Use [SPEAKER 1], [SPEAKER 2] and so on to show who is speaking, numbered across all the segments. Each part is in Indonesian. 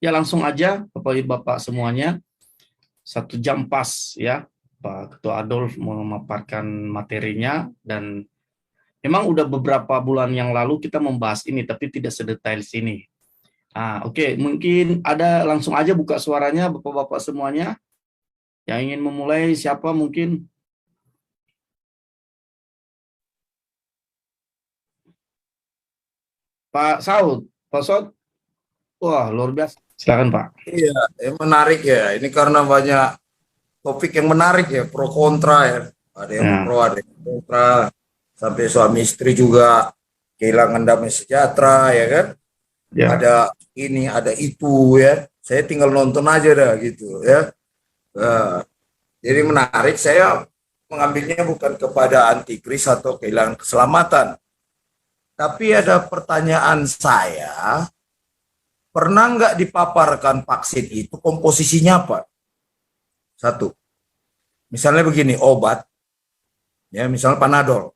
[SPEAKER 1] Ya langsung aja Bapak Ibu Bapak semuanya, 1 jam pas ya Pak Ketua Adolf memaparkan materinya, dan memang udah beberapa bulan yang lalu kita membahas ini tapi tidak sedetail sini. Oke, mungkin ada langsung aja buka suaranya Bapak-bapak semuanya yang ingin memulai, siapa mungkin? Pak Saud, Pak Saud, wah luar biasa. Silakan Pak.
[SPEAKER 2] Iya, menarik ya. Ini karena banyak topik yang menarik ya, pro kontra ya. Ada yang
[SPEAKER 1] Ya,
[SPEAKER 2] pro, ada yang kontra. Sampai suami istri juga kehilangan damai sejahtera ya kan.
[SPEAKER 1] ya.
[SPEAKER 2] Ada ini, ada itu ya. Saya tinggal nonton aja dah gitu ya. Nah, jadi menarik. Saya mengambilnya bukan kepada antikris atau kehilangan keselamatan. Tapi ada pertanyaan saya, pernah nggak dipaparkan vaksin itu komposisinya apa? Satu. Misalnya begini, obat, ya misalnya Panadol,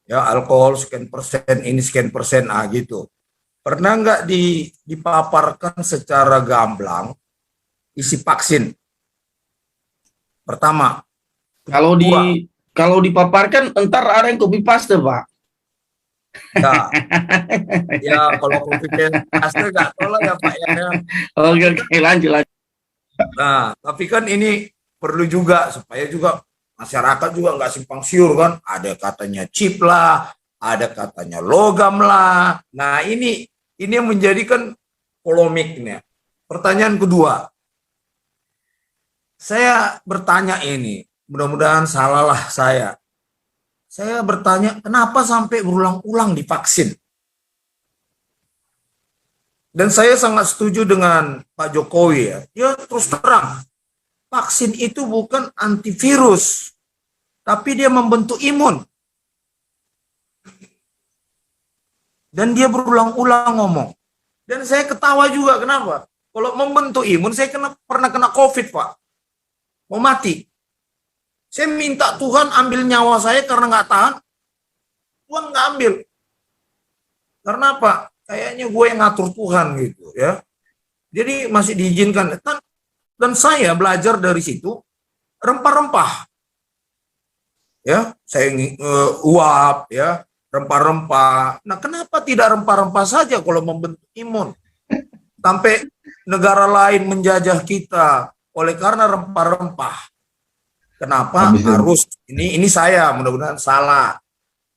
[SPEAKER 2] ya alkohol sekian persen, ini sekian persen, gitu. Pernah nggak dipaparkan secara gamblang isi vaksin? Pertama,
[SPEAKER 1] Kalau
[SPEAKER 2] dua,
[SPEAKER 1] kalau dipaparkan entar ada yang copy paste, Pak.
[SPEAKER 2] ya, ya kalau covid paste nggak tahu lah ya Pak ya.
[SPEAKER 1] Oke, oke, lanjut, lanjut.
[SPEAKER 2] Nah, tapi kan ini perlu juga supaya juga masyarakat juga nggak simpang siur kan. Ada katanya chip lah, ada katanya logam lah. Nah ini yang menjadikan polemiknya. Pertanyaan kedua, saya bertanya ini, mudah-mudahan salah lah saya. Saya bertanya, kenapa sampai berulang-ulang divaksin? Dan saya sangat setuju dengan Pak Jokowi ya. Ya terus terang, vaksin itu bukan antivirus, tapi dia membentuk imun. Dan dia berulang-ulang ngomong. Dan saya ketawa juga, kenapa? Kalau membentuk imun, saya pernah kena COVID, Pak. Mau mati. Saya minta Tuhan ambil nyawa saya karena nggak tahan. Tuhan nggak ambil. Karena apa? Kayaknya gue yang ngatur Tuhan gitu ya. Jadi masih diizinkan. Dan saya belajar dari situ rempah-rempah. Ya, saya uap ya, rempah-rempah. Nah, kenapa tidak rempah-rempah saja kalau membentuk imun? Sampai negara lain menjajah kita oleh karena rempah-rempah. Kenapa
[SPEAKER 1] Habis itu.
[SPEAKER 2] harus ini saya mudah-mudahan salah.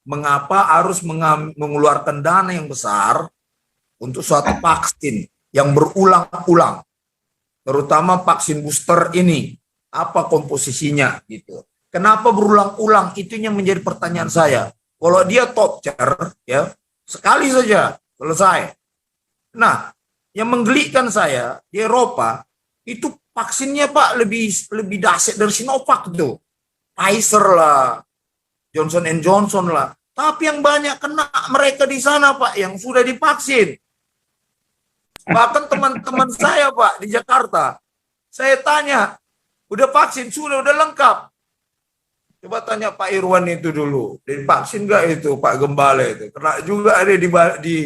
[SPEAKER 2] Mengapa harus mengeluarkan dana yang besar untuk suatu vaksin yang berulang-ulang, terutama vaksin booster ini, apa komposisinya gitu. Kenapa berulang-ulang? Itu yang menjadi pertanyaan saya. Kalau dia top chair ya, sekali saja selesai. Nah, yang menggelikan saya di Eropa itu vaksinnya Pak lebih dahsyat dari Sinovac tuh. Pfizer lah, Johnson lah. Tapi yang banyak kena mereka di sana Pak yang sudah divaksin. Bahkan teman-teman saya Pak di Jakarta, saya tanya, udah vaksin, udah lengkap. Coba tanya Pak Irwan itu dulu, divaksin nggak itu Pak Gembala itu? Kena juga ada di baju.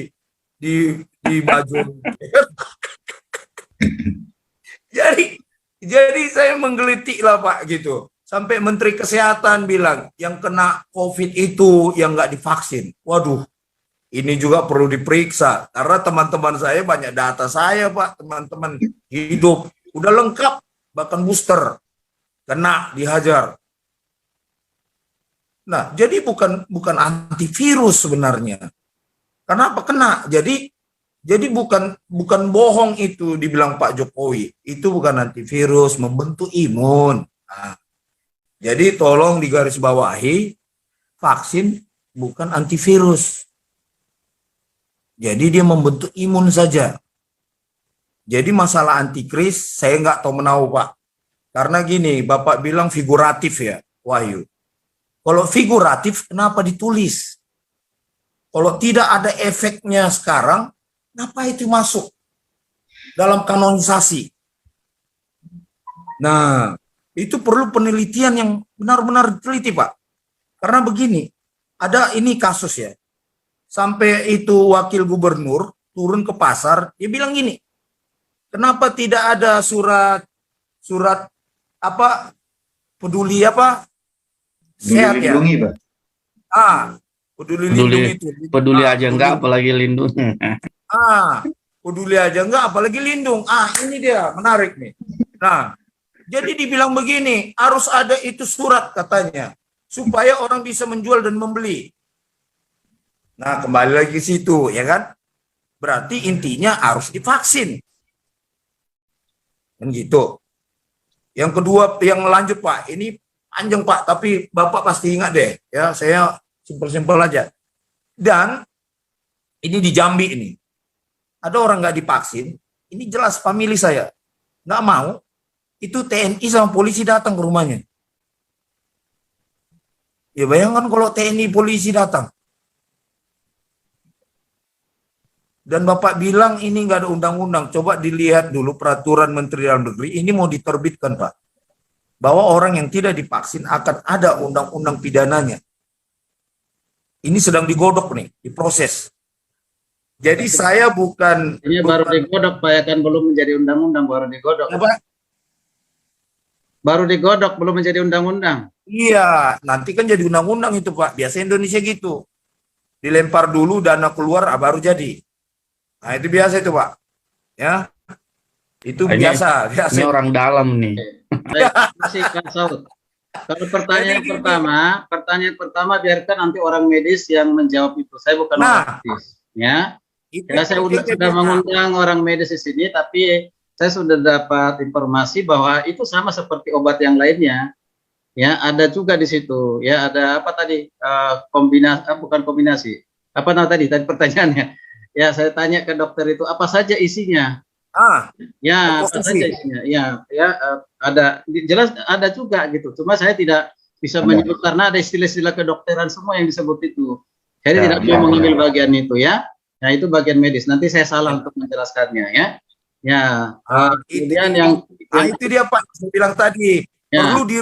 [SPEAKER 2] Jadi jadi saya menggelitik lah Pak gitu. Sampai Menteri Kesehatan bilang yang kena COVID itu yang nggak divaksin. Waduh, ini juga perlu diperiksa karena teman-teman saya banyak data saya Pak, teman-teman hidup udah lengkap bahkan booster kena dihajar. Nah, jadi bukan antivirus sebenarnya. Kenapa kena? Jadi bukan bohong itu dibilang Pak Jokowi. Itu bukan antivirus, membentuk imun. Nah, jadi tolong digarisbawahi, vaksin bukan antivirus. Jadi dia membentuk imun saja. Jadi masalah antikris saya nggak tahu menahu Pak. Karena gini, Bapak bilang figuratif ya, Wahyu. Kalau figuratif kenapa ditulis? Kalau tidak ada efeknya sekarang, kenapa itu masuk dalam kanonisasi? Nah, itu perlu penelitian yang benar-benar teliti Pak. Karena begini, ada ini kasus ya. Sampai itu wakil gubernur turun ke pasar, dia bilang gini, Kenapa tidak ada surat apa peduli apa sehat ya?
[SPEAKER 3] Lindungi, Pak.
[SPEAKER 2] Peduli lindungi itu.
[SPEAKER 1] Peduli aja enggak,
[SPEAKER 2] peduli.
[SPEAKER 1] apalagi lindung.
[SPEAKER 2] Peduli aja enggak, apalagi lindung. Ini dia menarik nih. Nah, jadi dibilang begini, harus ada itu surat katanya, supaya orang bisa menjual dan membeli. Nah, kembali lagi ke situ, ya kan? Berarti intinya harus divaksin. Kan gitu. Yang kedua, yang lanjut Pak, ini panjang Pak, tapi Bapak pasti ingat deh. Ya, saya simpel-simpel aja. Dan ini di Jambi ini. Ada orang nggak divaksin, ini jelas famili saya. Nggak mau, itu TNI sama polisi datang ke rumahnya. Ya bayangkan kalau TNI polisi datang. Dan Bapak bilang ini nggak ada undang-undang. Coba dilihat dulu peraturan Menteri Dalam Negeri, ini mau diterbitkan Pak. Bahwa orang yang tidak divaksin akan ada undang-undang pidananya. Ini sedang digodok nih, diproses. Jadi saya bukan...
[SPEAKER 4] Ini baru digodok Pak, ya kan belum menjadi undang-undang, baru digodok.
[SPEAKER 2] Apa?
[SPEAKER 4] Baru digodok, belum menjadi undang-undang.
[SPEAKER 2] Iya, nanti kan jadi undang-undang itu Pak. Biasa Indonesia gitu. Dilempar dulu, dana keluar, baru jadi. Nah itu biasa itu Pak. Ya, itu biasa.
[SPEAKER 1] Ini orang dalam nih.
[SPEAKER 4] Saya kasih Saud. Kalau pertanyaan pertama biarkan nanti orang medis yang menjawab itu. Saya bukan orang medis, ya. Saya sudah mengundang orang medis di sini, tapi saya sudah dapat informasi bahwa itu sama seperti obat yang lainnya. Ya, ada juga di situ. Ya, ada apa tadi? Kombinasi, bukan kombinasi. Apa tadi pertanyaannya? Ya, saya tanya ke dokter itu apa saja isinya. Ya, apa saja isinya. Ya, ada jelas ada juga gitu. Cuma saya tidak bisa menyebut karena ada istilah-istilah kedokteran semua yang disebut itu. Jadi tidak mau mengambil bagian itu ya. Nah, itu bagian medis. Nanti saya salah untuk menjelaskannya ya. Ya, kemudian yang
[SPEAKER 2] itu dia Pak, saya bilang tadi, perlu di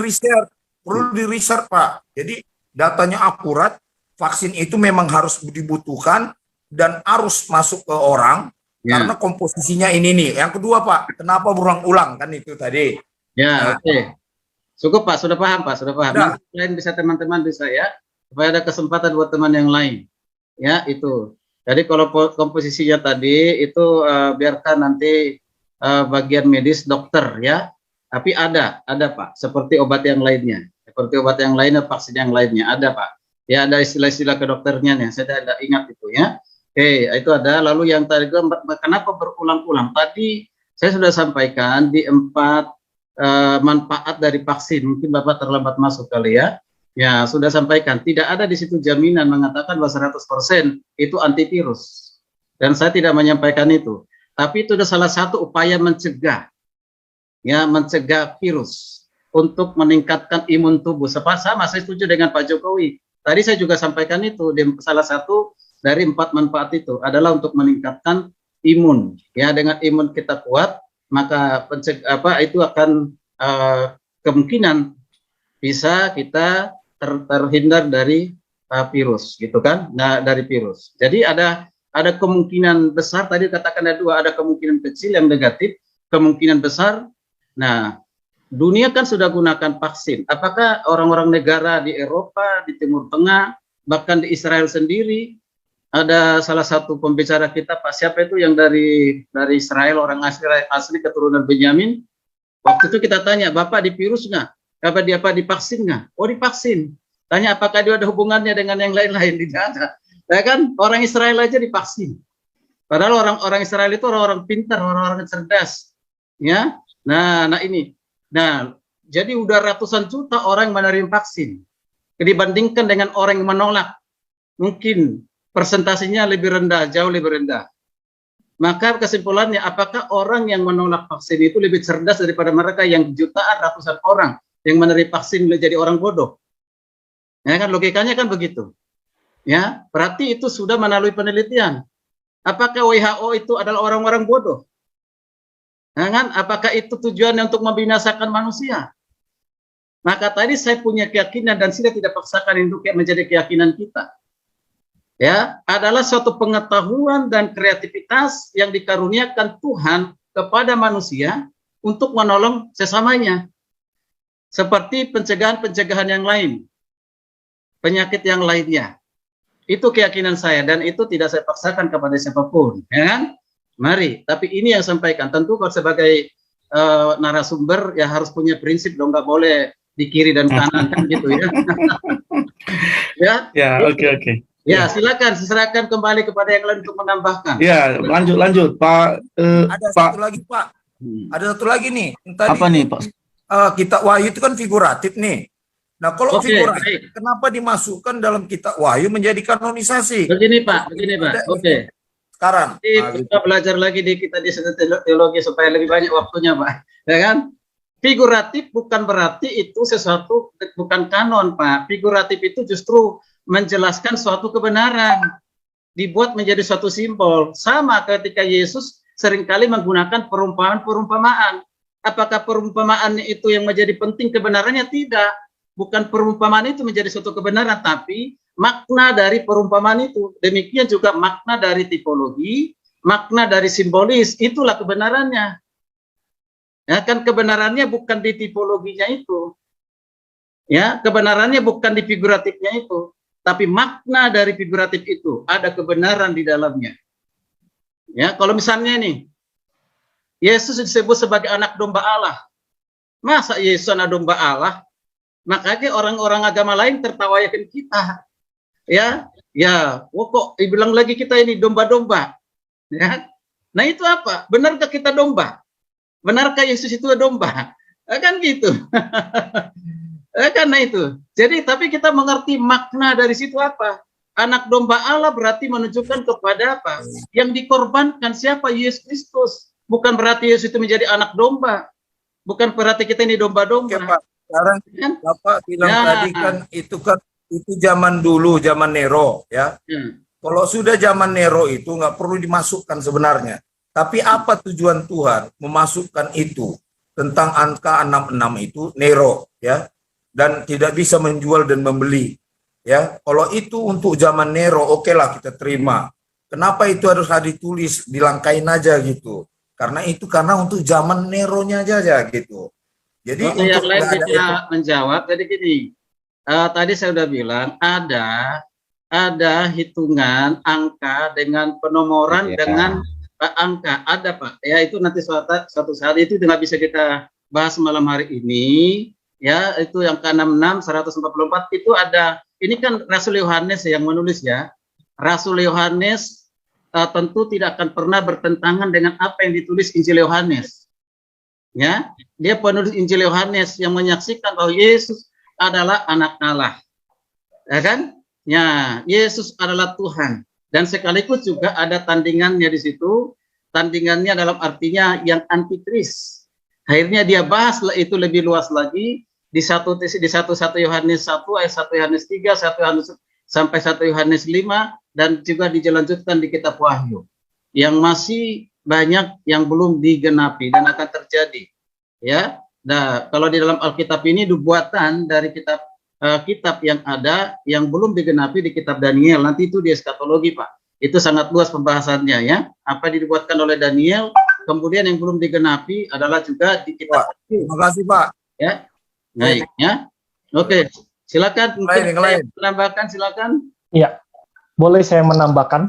[SPEAKER 2] riset Pak. Jadi datanya akurat, vaksin itu memang harus dibutuhkan dan harus masuk ke orang karena komposisinya ini nih. Yang kedua Pak, kenapa berulang-ulang kan itu tadi.
[SPEAKER 4] Ya, oke. Cukup Pak, sudah paham Pak, sudah paham. Nanti lain bisa teman-teman bisa ya, supaya ada kesempatan buat teman yang lain. Ya, itu. Jadi kalau komposisinya tadi itu biarkan nanti bagian medis dokter ya. Tapi ada Pak, seperti obat yang lainnya. Seperti obat yang lainnya, vaksin yang lainnya ada Pak. Ya ada istilah-istilah kedokternya nih, saya tidak ingat itu ya. Oke, itu ada. Lalu yang tadi kenapa berulang-ulang? Tadi saya sudah sampaikan di 4 manfaat dari vaksin. Mungkin Bapak terlambat masuk kali ya. Ya, sudah sampaikan. Tidak ada di situ jaminan mengatakan bahwa 100% itu antivirus. Dan saya tidak menyampaikan itu. Tapi itu adalah salah satu upaya mencegah. Ya, mencegah virus untuk meningkatkan imun tubuh. Sama saya setuju dengan Pak Jokowi. Tadi saya juga sampaikan itu. Salah satu dari 4 manfaat itu adalah untuk meningkatkan imun. Ya, dengan imun kita kuat, maka itu akan kemungkinan bisa kita terhindar dari virus, gitu kan? Nah, dari virus. Jadi ada kemungkinan besar. Tadi katakan ada 2, ada kemungkinan kecil yang negatif, kemungkinan besar. Nah, dunia kan sudah gunakan vaksin. Apakah orang-orang negara di Eropa, di Timur Tengah, bahkan di Israel sendiri? Ada salah satu pembicara kita, Pak siapa itu yang dari Israel, orang asli keturunan Benyamin. Waktu itu kita tanya, Bapak divirus nggak? Apa divaksin nggak? Oh divaksin. Tanya apakah dia ada hubungannya dengan yang lain-lain? Tidak ada. Ya kan orang Israel aja divaksin. Padahal orang-orang Israel itu orang-orang pintar, orang-orang cerdas. Ya. Nah ini. Nah, jadi udah ratusan juta orang yang menerima vaksin. Dibandingkan dengan orang yang menolak. Mungkin presentasinya lebih rendah, jauh lebih rendah. Maka kesimpulannya, apakah orang yang menolak vaksin itu lebih cerdas daripada mereka yang jutaan, ratusan orang yang menerima vaksin menjadi orang bodoh? Ya kan logikanya kan begitu. Ya, berarti itu sudah melalui penelitian. Apakah WHO itu adalah orang-orang bodoh? Ya kan? Apakah itu tujuannya untuk membinasakan manusia? Maka tadi saya punya keyakinan dan saya tidak paksakan untuk menjadi keyakinan kita. Ya, adalah suatu pengetahuan dan kreativitas yang dikaruniakan Tuhan kepada manusia untuk menolong sesamanya. Seperti pencegahan-pencegahan yang lain, penyakit yang lainnya. Itu keyakinan saya dan itu tidak saya paksakan kepada siapapun, ya kan? Mari, tapi ini yang sampaikan. Tentu kalau sebagai narasumber ya harus punya prinsip dong, nggak boleh di kiri dan kanan kan gitu ya. Ya.
[SPEAKER 1] Ya, oke.
[SPEAKER 4] Ya, silakan silakan kembali kepada yang lain untuk menambahkan.
[SPEAKER 1] Ya, lanjut Pak.
[SPEAKER 2] Ada
[SPEAKER 1] Pak.
[SPEAKER 2] satu lagi Pak. Ada satu lagi nih. Tadi
[SPEAKER 1] Apa nih Pak?
[SPEAKER 2] kitab Wahyu itu kan figuratif nih. Nah, kalau
[SPEAKER 4] Oke,
[SPEAKER 2] figuratif,
[SPEAKER 4] baik.
[SPEAKER 2] kenapa dimasukkan dalam kitab Wahyu menjadi kanonisasi?
[SPEAKER 4] Begini Pak. Oke.
[SPEAKER 2] Sekarang.
[SPEAKER 4] Jadi kita belajar lagi di kita di teologi supaya lebih banyak waktunya Pak. Ya kan? Figuratif bukan berarti itu sesuatu bukan kanon Pak. Figuratif itu justru menjelaskan suatu kebenaran. Dibuat menjadi suatu simbol. Sama ketika Yesus seringkali menggunakan perumpamaan-perumpamaan. Apakah perumpamaan itu yang menjadi penting kebenarannya? Tidak. Bukan perumpamaan itu menjadi suatu kebenaran, tapi makna dari perumpamaan itu. Demikian juga makna dari tipologi, makna dari simbolis, itulah kebenarannya. Ya kan, kebenarannya bukan di tipologinya itu. Ya, kebenarannya bukan di figuratifnya itu, tapi makna dari figuratif itu ada kebenaran di dalamnya. Ya, kalau misalnya nih Yesus disebut sebagai anak domba Allah. Masa Yesus anak domba Allah? Makanya orang-orang agama lain tertawakan kita. Ya, kok dibilang lagi kita ini domba-domba. Ya. Nah, itu apa? Benarkah kita domba? Benarkah Yesus itu domba? Kan gitu. Karena itu. Jadi, tapi kita mengerti makna dari situ apa? Anak domba Allah berarti menunjukkan kepada apa? Yang dikorbankan siapa? Yesus Kristus. Bukan berarti Yesus itu menjadi anak domba. Bukan berarti kita ini domba-domba.
[SPEAKER 2] Oke, Pak. Sekarang
[SPEAKER 4] kan?
[SPEAKER 2] Bapak bilang tadi kan itu zaman dulu, zaman Nero ya. Kalau sudah zaman Nero itu nggak perlu dimasukkan sebenarnya. Tapi apa tujuan Tuhan memasukkan itu tentang angka 66 itu Nero ya, dan tidak bisa menjual dan membeli ya. Kalau itu untuk zaman Nero, oke lah kita terima. Kenapa itu harus ditulis, dilangkain aja gitu? Karena untuk zaman Neronya aja gitu. Jadi
[SPEAKER 4] untuk yang lain bisa menjawab. Jadi gini, tadi saya sudah bilang ada hitungan angka dengan penomoran dengan angka, ada Pak. Ya itu nanti suatu saat itu tidak bisa kita bahas malam hari ini. Ya itu yang ke-66 144 itu ada. Ini kan Rasul Yohanes yang menulis ya. Rasul Yohanes tentu tidak akan pernah bertentangan dengan apa yang ditulis Injil Yohanes. Ya, dia penulis Injil Yohanes yang menyaksikan bahwa Yesus adalah anak Allah. Ya kan? Ya, Yesus adalah Tuhan. Dan sekaligus juga ada tandingannya di situ. Tandingannya dalam artinya yang antikris. Akhirnya dia bahas itu lebih luas lagi di 1 Yohanes 1 ayat 1 Yohanes 3, 1 Yohanes sampai 1 Yohanes 5 dan juga dilanjutkan di kitab Wahyu. Yang masih banyak yang belum digenapi dan akan terjadi ya. Nah, kalau di dalam Alkitab ini buatan dari kitab yang ada yang belum digenapi di kitab Daniel, nanti itu di eskatologi Pak, itu sangat luas pembahasannya ya, apa dibuatkan oleh Daniel, kemudian yang belum digenapi adalah juga di kitab.
[SPEAKER 2] Terima kasih Pak
[SPEAKER 4] ya. Baik ya, oke, silakan mungkin menambahkan, silakan.
[SPEAKER 3] Iya, boleh saya menambahkan.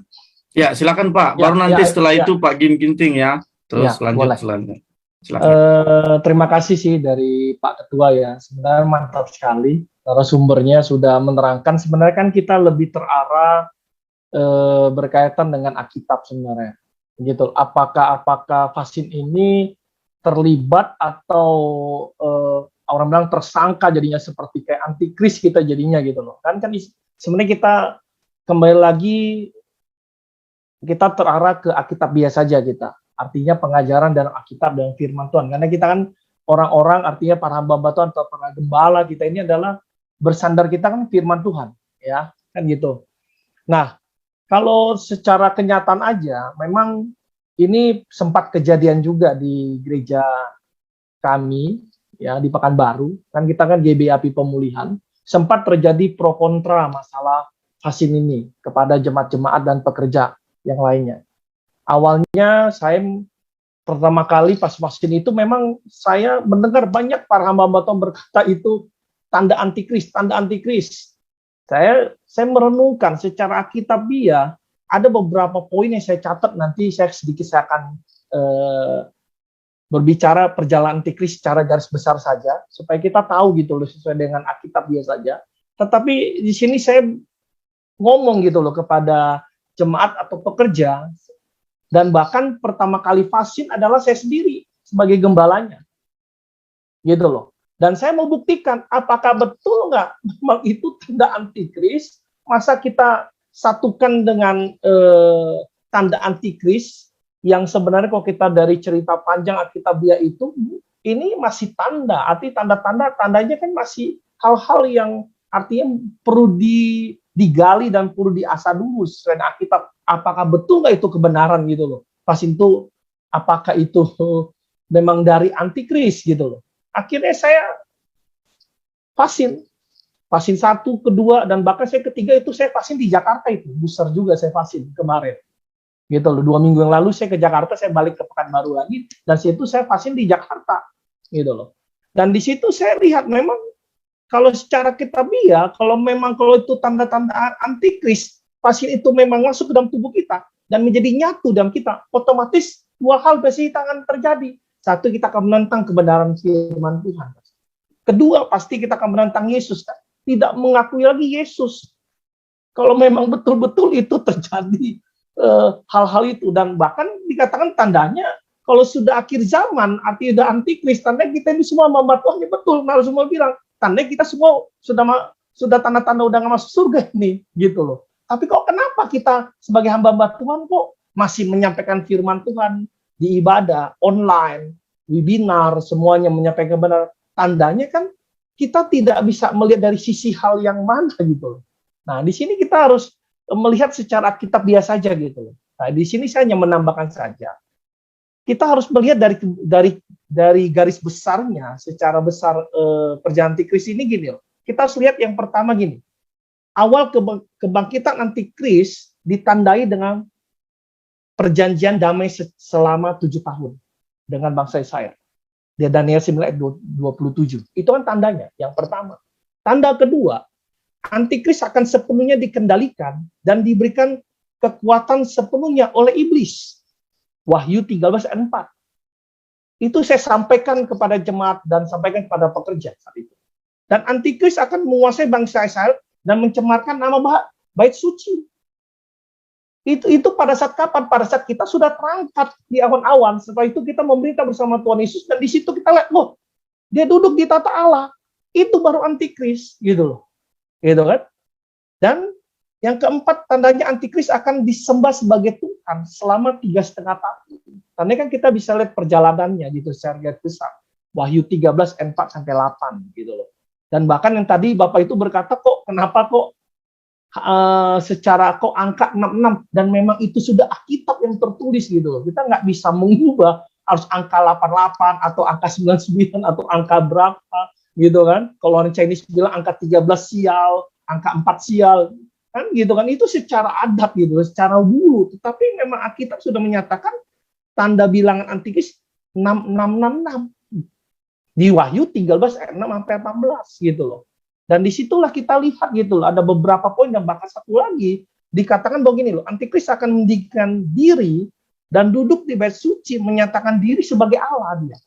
[SPEAKER 1] Ya, silakan Pak. Baru nanti setelah itu Pak Ginting ya. Terus lanjut selanjutnya.
[SPEAKER 3] Terima kasih sih dari Pak Ketua ya. Sebenarnya mantap sekali. Narasumbernya sudah menerangkan. Sebenarnya kan kita lebih terarah berkaitan dengan Alkitab sebenarnya. Gitu. Apakah vaksin ini terlibat atau orang bilang tersangka jadinya seperti kayak antikris kita jadinya gitu loh. Kan sebenarnya kita kembali lagi kita terarah ke Alkitab biasa saja kita. Artinya pengajaran dalam Alkitab dan firman Tuhan. Karena kita kan orang-orang, artinya para hamba Tuhan atau para gembala kita ini adalah bersandar kita kan firman Tuhan, ya kan gitu. Nah, kalau secara kenyataan aja, memang ini sempat kejadian juga di gereja kami, ya di Pekanbaru. Kan kita kan GBAP Pemulihan, sempat terjadi pro kontra masalah vaksin ini kepada jemaat-jemaat dan pekerja yang lainnya. Awalnya saya pertama kali pas vaksin itu memang saya mendengar banyak para hamba-hamba Tuhan berkata itu tanda antikris, tanda antikris. Saya merenungkan secara alkitabiah ada beberapa poin yang saya catat, nanti saya akan berbicara perjalanan antikris secara garis besar saja supaya kita tahu gitu loh sesuai dengan alkitabiah saja. Tetapi di sini saya ngomong gitu loh kepada jemaat atau pekerja, dan bahkan pertama kali vaksin adalah saya sendiri sebagai gembalanya, gitu loh. Dan saya mau buktikan apakah betul nggak memang itu tanda antikris. Masa kita satukan dengan tanda antikris yang sebenarnya kalau kita dari cerita panjang Alkitabiah itu, ini masih tanda, arti tandanya kan masih hal-hal yang artinya perlu digali dan perlu diasah dulu sesuai Alkitab. Apakah betul nggak itu kebenaran gitu loh? Pas itu apakah itu memang dari antikris gitu loh? Akhirnya saya vaksin 1, kedua, dan bahkan saya ketiga itu saya vaksin di Jakarta itu, booster juga saya vaksin kemarin. Gitu loh, 2 minggu yang lalu saya ke Jakarta, saya balik ke Pekanbaru lagi, dan situ saya vaksin di Jakarta, gitu loh. Dan di situ saya lihat memang kalau secara kitabiah, kalau itu tanda-tanda antikris, vaksin itu memang masuk ke dalam tubuh kita dan menjadi nyatu dalam kita, otomatis 2 hal pasti akan terjadi. 1, kita akan menentang kebenaran firman Tuhan. Kedua, pasti kita akan menentang Yesus, kan? Tidak mengakui lagi Yesus. Kalau memang betul-betul itu terjadi hal-hal itu, dan bahkan dikatakan tandanya kalau sudah akhir zaman, artinya sudah antikris, tandanya kita ini semua hamba Tuhan, betul. Nah, semua bilang tandanya kita semua sudah tanda-tanda udah nggak masuk surga ini, gitu loh. Tapi kok kenapa kita sebagai hamba Tuhan kok masih menyampaikan firman Tuhan di ibadah online, webinar, semuanya menyampaikan benar? Tandanya kan kita tidak bisa melihat dari sisi hal yang mana gitu loh. Nah, di sini kita harus melihat secara Alkitab biasa saja gitu loh. Nah, di sini saya hanya menambahkan saja. Kita harus melihat dari garis besarnya, secara besar perjalanan antikris ini gini loh. Kita harus lihat yang pertama gini. Awal kebangkitan antikris ditandai dengan perjanjian damai selama 7 tahun dengan bangsa Israel. Di Daniel 9 ayat 27. Itu kan tandanya, yang pertama. Tanda kedua, antikris akan sepenuhnya dikendalikan dan diberikan kekuatan sepenuhnya oleh iblis. Wahyu 13 ayat 4. Itu saya sampaikan kepada jemaat dan sampaikan kepada pekerja saat itu. Dan antikris akan menguasai bangsa Israel dan mencemarkan nama bait suci. Itu pada saat kapan? Pada saat kita sudah terangkat di awan-awan. Setelah itu kita memberita bersama Tuhan Yesus, dan di situ kita lihat, loh, dia duduk di tata Allah. Itu baru antikris, gitu loh. Gitu kan? Dan yang keempat, tandanya antikris akan disembah sebagai Tuhan selama 3,5 tahun. Tandanya kan kita bisa lihat perjalanannya gitu secara garis besar. Wahyu 13 ayat 4 sampai 8 gitu loh. Dan bahkan yang tadi Bapak itu berkata, kenapa secara angka 66, dan memang itu sudah Alkitab yang tertulis gitu loh. Kita nggak bisa mengubah harus angka 88 atau angka 99 atau angka berapa gitu kan. Kalau orang Chinese bilang angka 13 sial, angka 4 sial kan gitu kan, itu secara adat gitu, secara dulu. Tetapi memang Alkitab sudah menyatakan tanda bilangan antikris 6666 di Wahyu 13 ayat 6 sampai 18 gitu loh. Dan disitulah kita lihat gitu loh, ada beberapa poin, dan bahkan satu lagi dikatakan begini loh, antikris akan mendirikan diri dan duduk di bait suci, menyatakan diri sebagai Allah dia.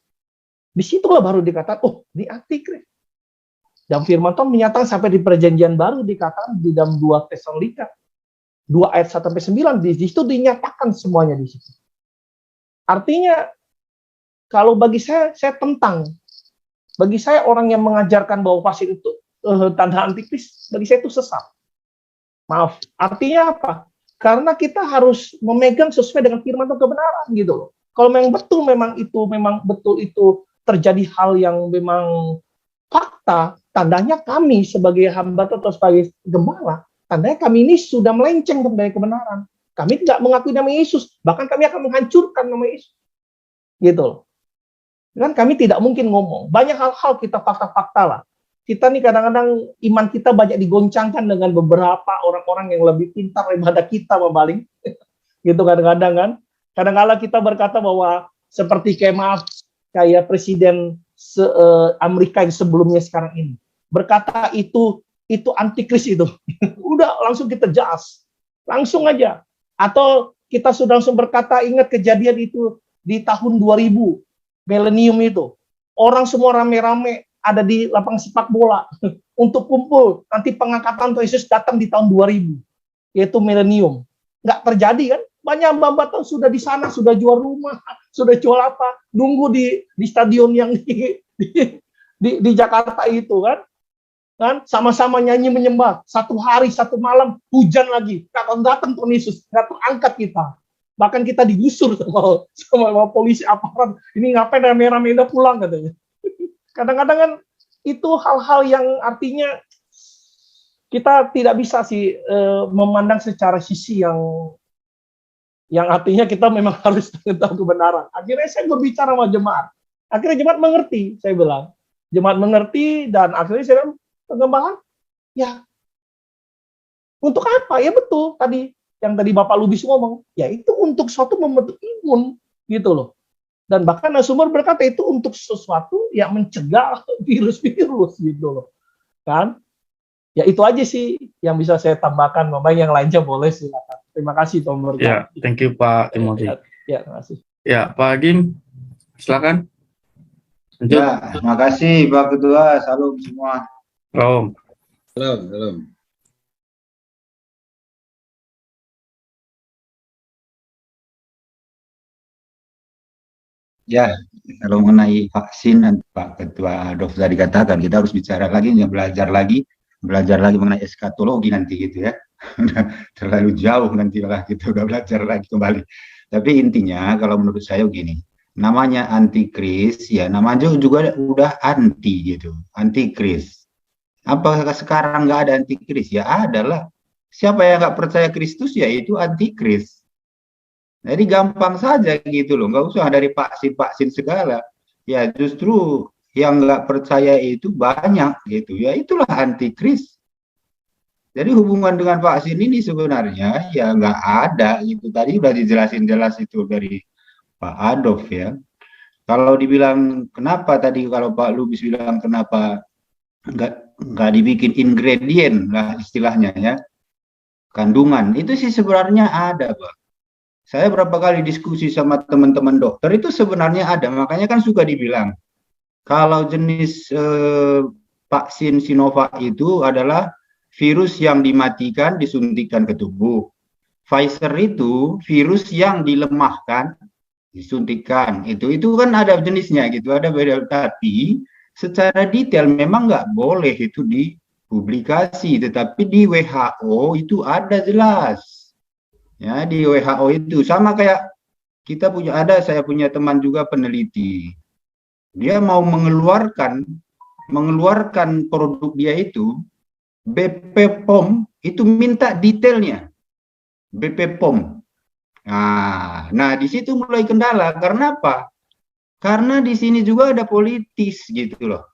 [SPEAKER 3] Disitulah baru dikatakan, ini antikris. Dan firman Tuhan menyatakan sampai di perjanjian baru dikatakan di dalam 2 Tesalonika 2 ayat 1 sampai 9, di situ dinyatakan semuanya di situ. Artinya kalau bagi saya tentang. Bagi saya orang yang mengajarkan bahwa vaksin itu tanda antikris, bagi saya itu sesat. Maaf, artinya apa? Karena kita harus memegang sesuai dengan firman Tuhan kebenaran gitu loh. Kalau memang betul itu terjadi hal yang memang fakta, tandanya kami sebagai hamba atau sebagai gembala, tandanya kami ini sudah melenceng dari kebenaran. Kami tidak mengakui nama Yesus, bahkan kami akan menghancurkan nama Yesus. Gitu loh. Kan kami tidak mungkin ngomong. Banyak hal-hal kita fakta-fakta lah. Kita nih kadang-kadang iman kita banyak digoncangkan dengan beberapa orang-orang yang lebih pintar daripada kita, membaling. Gitu kadang-kadang kan. Kadang-kadang kita berkata bahwa seperti kayak maaf kayak presiden Amerika yang sebelumnya sekarang ini berkata itu antikris itu. Udah langsung kita jas. Langsung aja. Atau kita sudah langsung berkata, ingat kejadian itu di tahun 2000, milenium itu. Orang semua rame-rame ada di lapangan sepak bola untuk kumpul. Nanti pengangkatan Tuhan Yesus datang di tahun 2000, yaitu milenium. Nggak terjadi kan? Banyak mbak-mbak tahu sudah di sana, sudah jual rumah, sudah jual apa, nunggu di stadion yang di Jakarta itu kan sama-sama nyanyi menyembah, satu hari satu malam hujan lagi, datang Tuhan Yesus, nggak terangkat kita, bahkan kita digusur sama polisi aparat, ini ngapain rame-rame udah pulang katanya. Kadang-kadang kan itu hal-hal yang artinya kita tidak bisa sih memandang secara sisi yang artinya kita memang harus tahu kebenaran. Akhirnya saya berbicara sama jemaat. Akhirnya jemaat mengerti, saya bilang. Jemaat mengerti dan akhirnya saya bilang, pengembangan, ya untuk apa? Ya betul tadi yang tadi Bapak Lubis ngomong, ya itu untuk suatu membentuk imun gitu loh. Dan bahkan sumber berkata itu untuk sesuatu yang mencegah virus-virus gitu loh. Kan? Ya itu aja sih yang bisa saya tambahkan. Bapak yang lainnya boleh silakan. Terima kasih Tom.
[SPEAKER 1] Ya, thank you Pak Timothy.
[SPEAKER 3] Ya, terima kasih.
[SPEAKER 1] Ya, Pak Agim, silakan. Lanjut.
[SPEAKER 5] Ya, terima kasih Pak Ketua. Salam semua.
[SPEAKER 1] Salam.
[SPEAKER 4] Salam.
[SPEAKER 5] Ya, kalau mengenai vaksin, Pak Ketua Adolf tadi katakan, kita harus bicara lagi, belajar lagi mengenai eskatologi nanti gitu ya. Terlalu jauh nanti lah kita udah belajar lagi kembali. Tapi intinya kalau menurut saya begini, namanya antikris, ya namanya juga udah anti gitu, antikris. Apakah sekarang nggak ada antikris? Ya adalah. Siapa yang nggak percaya Kristus ya itu antikris. Jadi gampang saja gitu loh, nggak usah dari vaksin segala. Ya justru yang nggak percaya itu banyak gitu. Ya itulah antikris. Jadi hubungan dengan vaksin ini sebenarnya ya nggak ada gitu. Tadi udah dijelasin jelas itu dari Pak Adolf ya. Kalau dibilang kenapa tadi kalau Pak Lubis bilang kenapa nggak dibikin ingredient lah istilahnya ya, kandungan itu sih sebenarnya ada Pak. Saya berapa kali diskusi sama teman-teman dokter itu sebenarnya ada, makanya kan suka dibilang kalau jenis vaksin Sinovac itu adalah virus yang dimatikan disuntikkan ke tubuh. Pfizer itu virus yang dilemahkan disuntikkan. Itu kan ada jenisnya gitu, ada beda. Tapi secara detail memang nggak boleh itu dipublikasi, tetapi di WHO itu ada jelas. Ya, di WHO itu sama kayak saya punya teman juga peneliti. Dia mau mengeluarkan produk dia itu, BP POM itu minta detailnya. BP POM. Nah, di situ mulai kendala. Karena apa? Karena di sini juga ada politis gitu loh.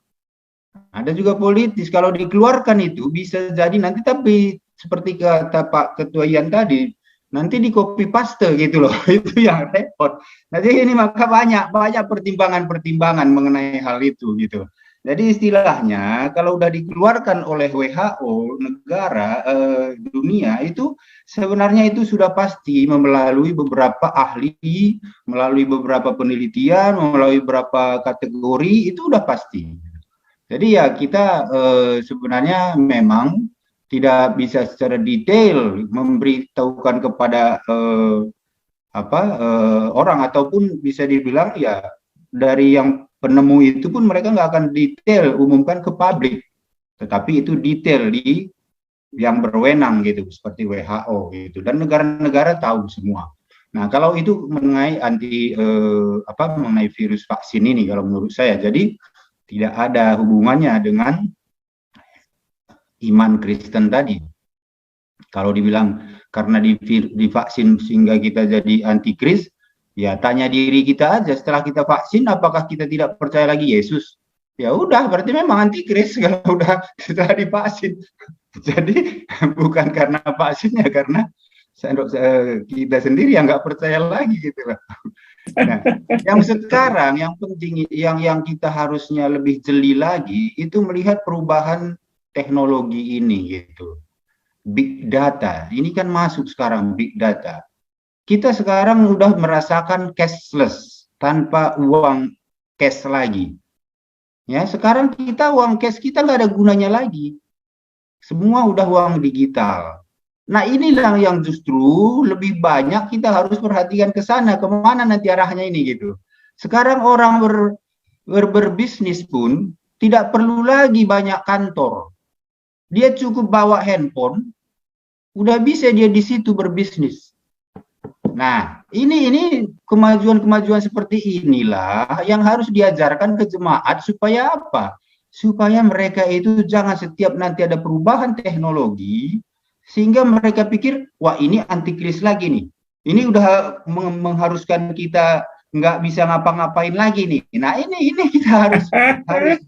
[SPEAKER 5] Ada juga politis. Kalau dikeluarkan itu bisa jadi nanti, tapi seperti kata Pak Ketua Ian tadi, nanti di copy paste gitu loh. Itu yang repot. Jadi ini maka banyak pertimbangan mengenai hal itu gitu. Jadi istilahnya kalau udah dikeluarkan oleh WHO negara dunia itu sebenarnya itu sudah pasti melalui beberapa ahli, melalui beberapa penelitian, melalui beberapa kategori, itu udah pasti. Jadi ya kita sebenarnya memang tidak bisa secara detail memberitahukan kepada orang, ataupun bisa dibilang ya dari yang penemu itu pun mereka nggak akan detail umumkan ke publik, tetapi itu detail di yang berwenang gitu seperti WHO gitu, dan negara-negara tahu semua. Nah kalau itu mengenai mengenai virus vaksin ini kalau menurut saya, jadi tidak ada hubungannya dengan iman Kristen tadi. Kalau dibilang karena divaksin sehingga kita jadi antikris, ya tanya diri kita aja setelah kita vaksin, apakah kita tidak percaya lagi Yesus? Ya udah, berarti memang antikris kalau udah setelah divaksin. Jadi bukan karena vaksinnya, karena kita sendiri yang nggak percaya lagi gitu loh. Nah, yang sekarang yang penting yang kita harusnya lebih jeli lagi itu melihat perubahan teknologi ini gitu. Big data, ini kan masuk sekarang big data. Kita sekarang udah merasakan cashless, tanpa uang cash lagi. Ya, sekarang kita uang cash kita nggak ada gunanya lagi. Semua udah uang digital. Nah, inilah yang justru lebih banyak kita harus perhatikan ke sana, kemana nanti arahnya ini gitu. Sekarang orang berbisnis pun tidak perlu lagi banyak kantor. Dia cukup bawa handphone, udah bisa dia di situ berbisnis. Nah, ini kemajuan-kemajuan seperti inilah yang harus diajarkan ke jemaat supaya apa? Supaya mereka itu jangan setiap nanti ada perubahan teknologi sehingga mereka pikir, wah ini antikris lagi nih. Ini udah mengharuskan kita nggak bisa ngapa-ngapain lagi nih. Nah, ini kita harus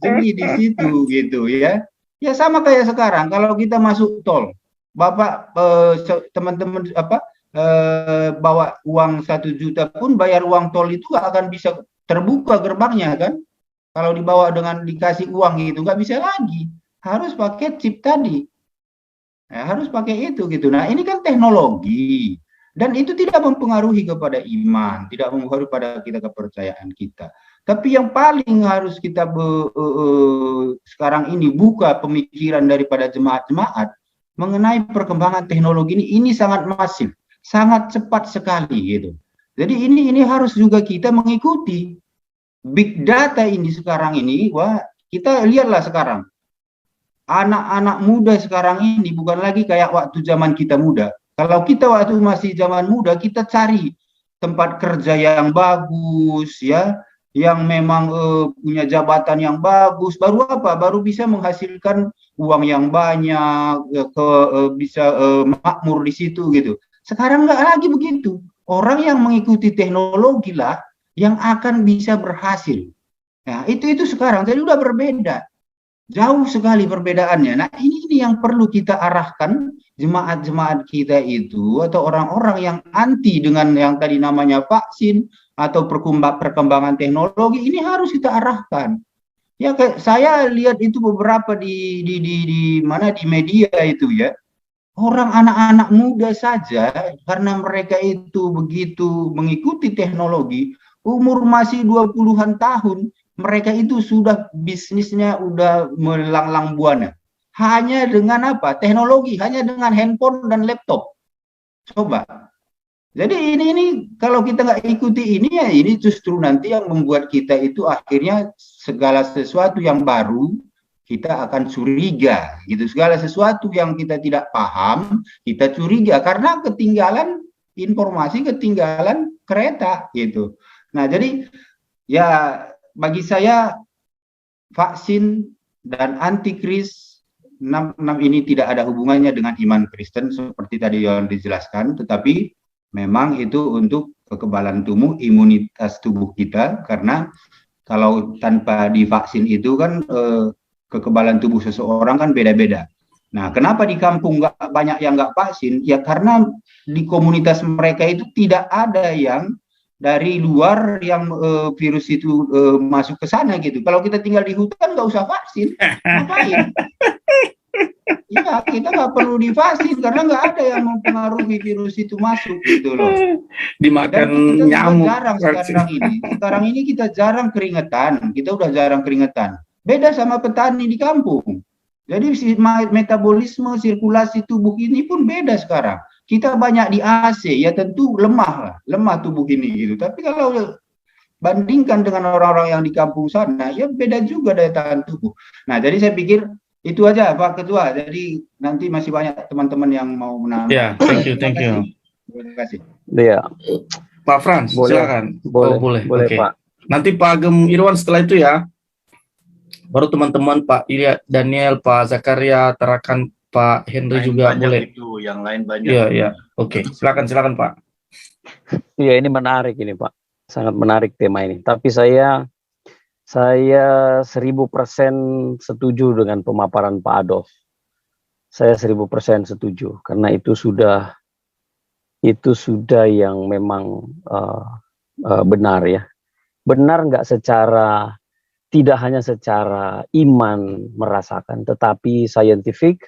[SPEAKER 5] jeli di situ gitu ya. Ya sama kayak sekarang kalau kita masuk tol, Bapak teman-teman bawa uang 1 juta pun bayar uang tol itu nggak akan bisa terbuka gerbangnya kan? Kalau dibawa dengan dikasih uang gitu nggak bisa lagi, harus pakai chip tadi, harus pakai itu gitu. Nah ini kan teknologi dan itu tidak mempengaruhi kepada iman, tidak mempengaruhi pada kita kepercayaan kita. Tapi yang paling harus kita sekarang ini buka pemikiran daripada jemaat-jemaat mengenai perkembangan teknologi ini sangat masif. Sangat cepat sekali gitu. Jadi ini harus juga kita mengikuti big data ini sekarang ini. Wah, kita lihatlah sekarang anak-anak muda sekarang ini bukan lagi kayak waktu zaman kita muda. Kalau kita waktu masih zaman muda kita cari tempat kerja yang bagus ya, yang memang punya jabatan yang bagus, baru apa? Baru bisa menghasilkan uang yang banyak, bisa makmur di situ gitu. Sekarang nggak lagi begitu. Orang yang mengikuti teknologi lah yang akan bisa berhasil. Nah, itu sekarang jadi udah berbeda. Jauh sekali perbedaannya. Nah, ini yang perlu kita arahkan jemaat-jemaat kita itu atau orang-orang yang anti dengan yang tadi namanya vaksin atau perkembangan teknologi ini harus kita arahkan. Ya, kayak saya lihat itu beberapa di mana di media itu ya. Orang anak-anak muda saja, karena mereka itu begitu mengikuti teknologi, umur masih 20-an tahun, mereka itu sudah bisnisnya udah melanglang buana. Hanya dengan apa? Teknologi, hanya dengan handphone dan laptop. Coba. Jadi ini kalau kita nggak ikuti ini ya ini justru nanti yang membuat kita itu akhirnya segala sesuatu yang baru, kita akan curiga gitu, segala sesuatu yang kita tidak paham kita curiga karena ketinggalan informasi, ketinggalan kereta gitu. Nah jadi ya bagi saya vaksin dan antikris 6 ini tidak ada hubungannya dengan iman Kristen seperti tadi yang dijelaskan, tetapi memang itu untuk kekebalan tubuh, imunitas tubuh kita, karena kalau tanpa divaksin itu kan kekebalan tubuh seseorang kan beda-beda. Nah, kenapa di kampung nggak banyak yang nggak vaksin? Ya karena di komunitas mereka itu tidak ada yang dari luar yang virus itu masuk ke sana gitu. Kalau kita tinggal di hutan nggak usah vaksin, ngapain? Iya, kita nggak perlu divaksin karena nggak ada yang mempengaruhi virus itu masuk gitu loh.
[SPEAKER 1] Dimakan
[SPEAKER 5] kita
[SPEAKER 1] nyamuk.
[SPEAKER 5] Jarang sekarang ini kita jarang keringetan. Kita udah jarang keringetan. Beda sama petani di kampung. Jadi metabolisme sirkulasi tubuh ini pun beda sekarang. Kita banyak di AC, ya tentu lemah tubuh ini gitu. Tapi kalau bandingkan dengan orang-orang yang di kampung sana, ya beda juga daya tahan tubuh. Nah, jadi saya pikir itu aja Pak Ketua. Jadi nanti masih banyak teman-teman yang mau menambah.
[SPEAKER 1] Ya, thank you.
[SPEAKER 5] Terima kasih.
[SPEAKER 3] Iya.
[SPEAKER 1] Pak Frans, silakan. Boleh. Okay.
[SPEAKER 3] Pak.
[SPEAKER 1] Nanti Pak Agem Irwan setelah itu ya. Baru teman-teman Pak Ilya Daniel, Pak Zakaria, Tarakan, Pak Henry lain juga boleh.
[SPEAKER 6] Itu, yang lain banyak.
[SPEAKER 1] Iya. Oke, silakan Pak.
[SPEAKER 7] Iya, ini menarik ini Pak. Sangat menarik tema ini. Tapi saya 1000% setuju dengan pemaparan Pak Adolf. Saya 1000% setuju karena itu sudah yang memang benar ya. Benar nggak secara, tidak hanya secara iman merasakan, tetapi scientific,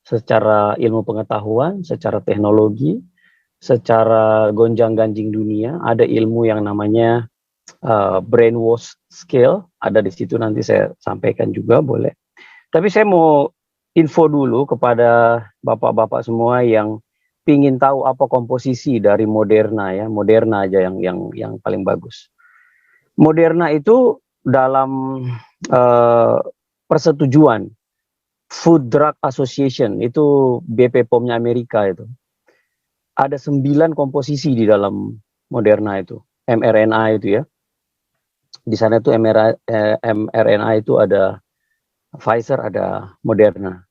[SPEAKER 7] secara ilmu pengetahuan, secara teknologi, secara gonjang-ganjing dunia, ada ilmu yang namanya brainwash scale, ada di situ, nanti saya sampaikan juga boleh. Tapi saya mau info dulu kepada bapak-bapak semua yang pingin tahu apa komposisi dari Moderna ya, Moderna aja yang paling bagus. Moderna itu dalam persetujuan Food Drug Association, itu BPOM-nya Amerika itu. Ada 9 komposisi di dalam Moderna itu, mRNA itu ya. Di sana itu mRNA itu ada Pfizer, ada Moderna.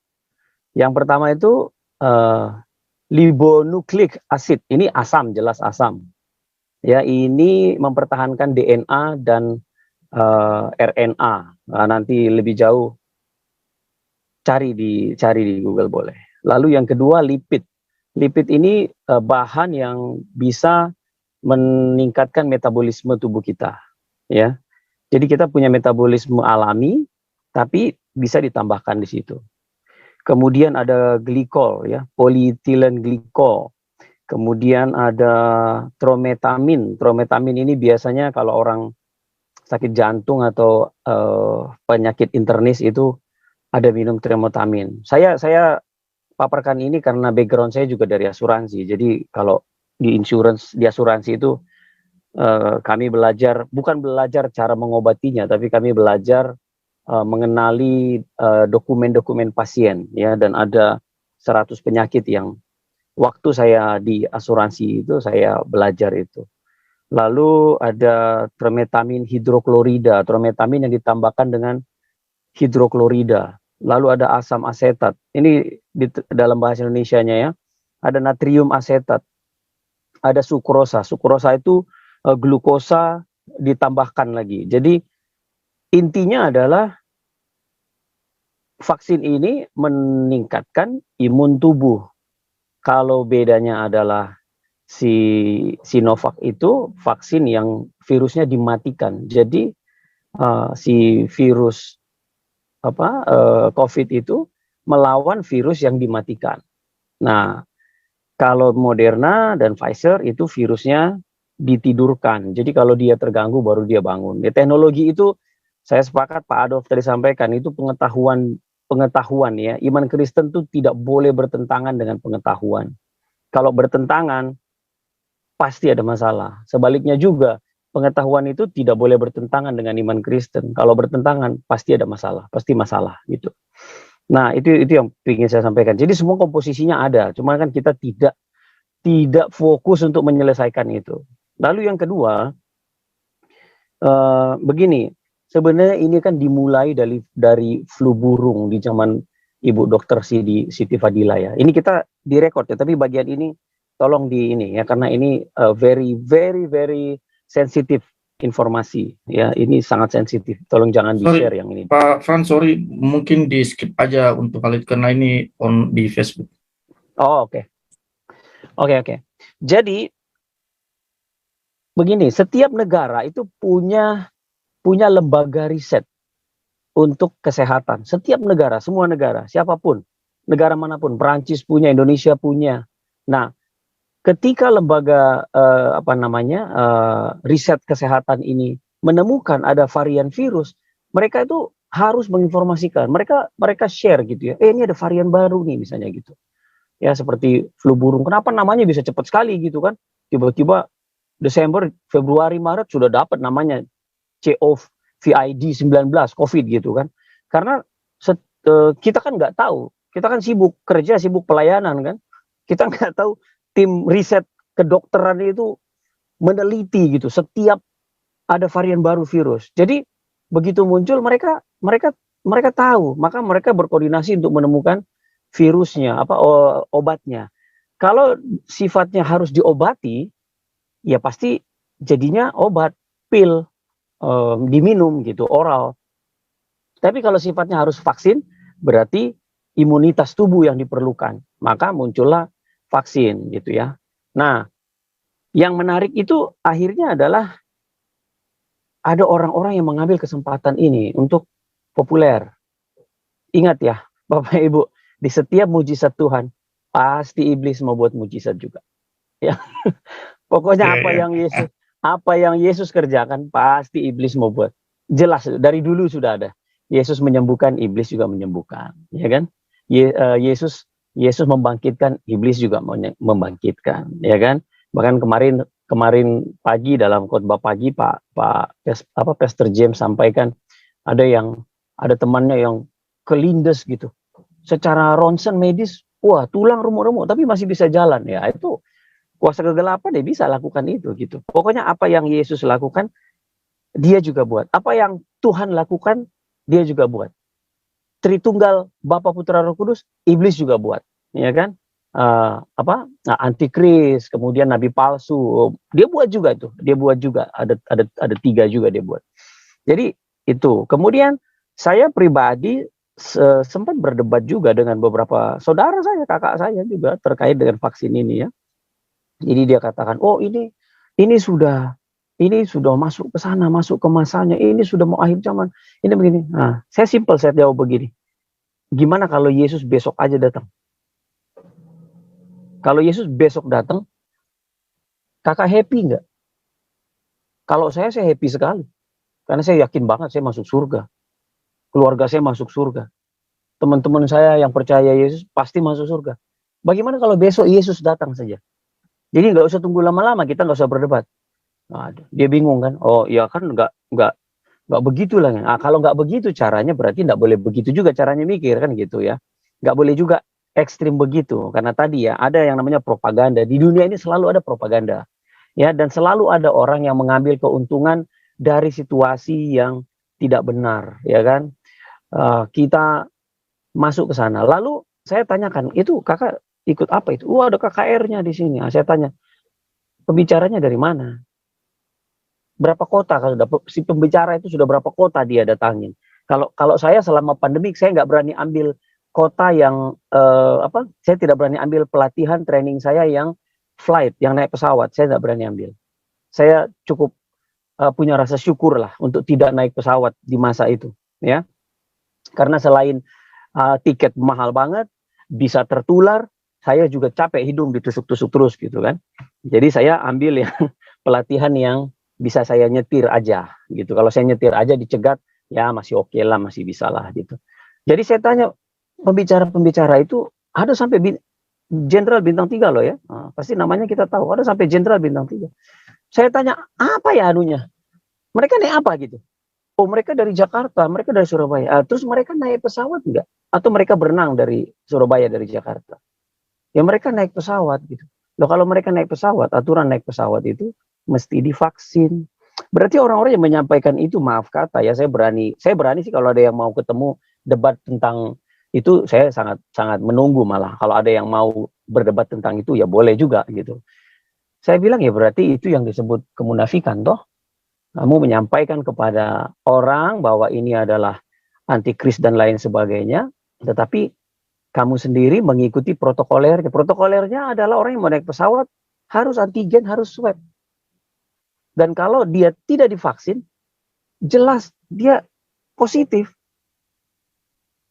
[SPEAKER 7] Yang pertama itu ribonucleic acid, ini asam, jelas asam. Ya, ini mempertahankan DNA dan RNA. Nah, nanti lebih jauh cari di Google boleh. Lalu yang kedua lipid. Lipid ini bahan yang bisa meningkatkan metabolisme tubuh kita, ya. Jadi kita punya metabolisme alami, tapi bisa ditambahkan di situ. Kemudian ada glikol, ya, polyethylene glikol. Kemudian ada trometamin. Trometamin ini biasanya kalau orang sakit jantung atau penyakit internis itu ada minum trometamin. Saya paparkan ini karena background saya juga dari asuransi. Jadi kalau di asuransi itu kami belajar, bukan belajar cara mengobatinya, tapi kami belajar mengenali dokumen-dokumen pasien, ya, dan ada 100 penyakit yang waktu saya di asuransi itu saya belajar itu. Lalu ada trometamin hidroklorida, trometamin yang ditambahkan dengan hidroklorida. Lalu ada asam asetat. Ini dalam bahasa Indonesianya ya. Ada natrium asetat. Ada sukrosa. Sukrosa itu glukosa ditambahkan lagi. Jadi intinya adalah vaksin ini meningkatkan imun tubuh. Kalau bedanya adalah si Sinovac itu vaksin yang virusnya dimatikan. Jadi si virus COVID itu melawan virus yang dimatikan. Nah, kalau Moderna dan Pfizer itu virusnya ditidurkan. Jadi kalau dia terganggu baru dia bangun. Ya, teknologi itu saya sepakat Pak Adolf tadi sampaikan, itu pengetahuan ya. Iman Kristen itu tidak boleh bertentangan dengan pengetahuan. Kalau bertentangan pasti ada masalah. Sebaliknya juga pengetahuan itu tidak boleh bertentangan dengan iman Kristen. Kalau bertentangan pasti ada masalah, pasti masalah gitu. Nah, itu yang ingin saya sampaikan. Jadi semua komposisinya ada, cuma kan kita tidak fokus untuk menyelesaikan itu. Lalu yang kedua, begini, sebenarnya ini kan dimulai dari flu burung di zaman Ibu Dokter Siti Fadila ya. Ini kita direkod ya, tapi bagian ini tolong di ini ya, karena ini very very very sensitif informasi ya, ini sangat sensitif. Tolong jangan di-share yang ini.
[SPEAKER 1] Pak Frans, sorry, mungkin di skip aja untuk kali itu karena ini on di Facebook.
[SPEAKER 7] Oh, oke. Jadi begini, setiap negara itu punya lembaga riset untuk kesehatan. Setiap negara, semua negara, siapapun, negara manapun, Perancis punya, Indonesia punya. Nah, ketika lembaga riset kesehatan ini menemukan ada varian virus, mereka itu harus menginformasikan. Mereka share gitu ya. Ini ada varian baru nih misalnya gitu. Ya seperti flu burung. Kenapa namanya bisa cepat sekali gitu kan? Tiba-tiba Desember, Februari, Maret sudah dapat namanya COVID-19 COVID gitu kan. Karena kita kan nggak tahu. Kita kan sibuk kerja, sibuk pelayanan kan. Kita nggak tahu tim riset kedokteran itu meneliti gitu setiap ada varian baru virus. Jadi begitu muncul mereka tahu, maka mereka berkoordinasi untuk menemukan virusnya, obatnya. Kalau sifatnya harus diobati, ya pasti jadinya obat pil, diminum gitu, oral. Tapi kalau sifatnya harus vaksin, berarti imunitas tubuh yang diperlukan. Maka muncullah vaksin gitu ya. Nah, Yang menarik itu akhirnya adalah ada orang-orang yang mengambil kesempatan ini untuk populer. Ingat ya, Bapak Ibu, di setiap mujizat Tuhan, pasti iblis mau buat mujizat juga. Ya, pokoknya
[SPEAKER 1] Ya, ya.
[SPEAKER 7] apa yang Yesus kerjakan, pasti iblis mau buat. Jelas dari dulu sudah ada. Yesus menyembuhkan, iblis juga menyembuhkan, ya kan? Yesus membangkitkan, iblis juga membangkitkan, ya kan? Bahkan kemarin pagi dalam khotbah pagi Pastor James sampaikan ada temannya yang kelindes gitu. Secara ronsen medis, wah tulang remuk-remuk tapi masih bisa jalan. Ya itu kuasa kegelapan dia bisa lakukan itu gitu. Pokoknya apa yang Yesus lakukan dia juga buat. Apa yang Tuhan lakukan dia juga buat. Tritunggal Bapa Putra Roh Kudus iblis juga buat, ya kan? Antikris, kemudian nabi palsu, dia buat juga tuh. Dia buat juga ada 3 juga dia buat. Jadi itu. Kemudian saya pribadi sempat berdebat juga dengan beberapa saudara saya, kakak saya juga terkait dengan vaksin ini ya. Jadi dia katakan, oh ini sudah masuk ke sana, masuk ke masanya, ini sudah mau akhir zaman, ini begini. Nah, saya jawab begini. Gimana kalau Yesus besok aja datang? Kalau Yesus besok datang, kakak happy nggak? Kalau saya happy sekali. Karena saya yakin banget saya masuk surga. Keluarga saya masuk surga. Teman-teman saya yang percaya Yesus pasti masuk surga. Bagaimana kalau besok Yesus datang saja? Jadi nggak usah tunggu lama-lama, kita nggak usah berdebat. Nah, dia bingung kan? Oh ya kan nggak begitu lah. Nah, kalau nggak begitu caranya berarti nggak boleh begitu juga caranya mikir kan gitu ya. Nggak boleh juga ekstrim begitu karena tadi ya ada yang namanya propaganda. Di dunia ini selalu ada propaganda. Ya, dan selalu ada orang yang mengambil keuntungan dari situasi yang tidak benar, ya kan? Kita masuk ke sana. Lalu saya tanyakan, itu kakak ikut apa itu? Ada KKR-nya di sini. Saya tanya, pembicaranya dari mana? Berapa kota kalau si pembicara itu sudah berapa kota dia datangin? Kalau saya selama pandemik saya nggak berani ambil kota yang saya tidak berani ambil pelatihan training saya yang flight, yang naik pesawat, saya nggak berani ambil. Saya cukup punya rasa syukur lah untuk tidak naik pesawat di masa itu, ya. Karena selain tiket mahal banget, bisa tertular, saya juga capek hidung ditusuk-tusuk terus gitu kan. Jadi saya ambil yang pelatihan yang bisa saya nyetir aja gitu. Kalau saya nyetir aja dicegat, ya masih oke lah, masih bisa lah gitu. Jadi saya tanya pembicara-pembicara itu ada sampai Jenderal bintang 3 loh ya. Pasti namanya kita tahu. Ada sampai Jenderal bintang 3. Saya tanya, apa ya anunya? Mereka naik apa gitu? Oh mereka dari Jakarta, mereka dari Surabaya. Terus mereka naik pesawat enggak? Atau mereka berenang dari Surabaya, dari Jakarta? Ya mereka naik pesawat gitu. Loh kalau mereka naik pesawat, aturan naik pesawat itu mesti divaksin. Berarti orang-orang yang menyampaikan itu, maaf kata ya, saya berani sih kalau ada yang mau ketemu debat tentang itu, saya sangat menunggu malah. Kalau ada yang mau berdebat tentang itu ya boleh juga gitu. Saya bilang ya berarti itu yang disebut kemunafikan toh. Kamu menyampaikan kepada orang bahwa ini adalah antikris dan lain sebagainya, tetapi kamu sendiri mengikuti protokolernya. Protokolernya adalah orang yang mau naik pesawat harus antigen, harus swab. Dan kalau dia tidak divaksin, jelas dia positif.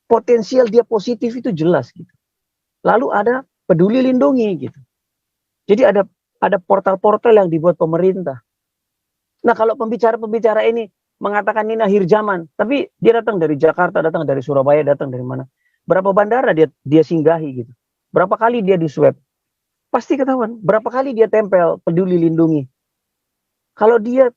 [SPEAKER 7] Potensial dia positif itu jelas gitu. Lalu ada peduli lindungi gitu. Jadi ada portal-portal yang dibuat pemerintah. Nah kalau pembicara-pembicara ini mengatakan ini akhir zaman, tapi dia datang dari Jakarta, datang dari Surabaya, datang dari mana? Berapa bandara dia singgahi gitu? Berapa kali dia diswab? Pasti ketahuan. Berapa kali dia tempel peduli lindungi? Kalau dia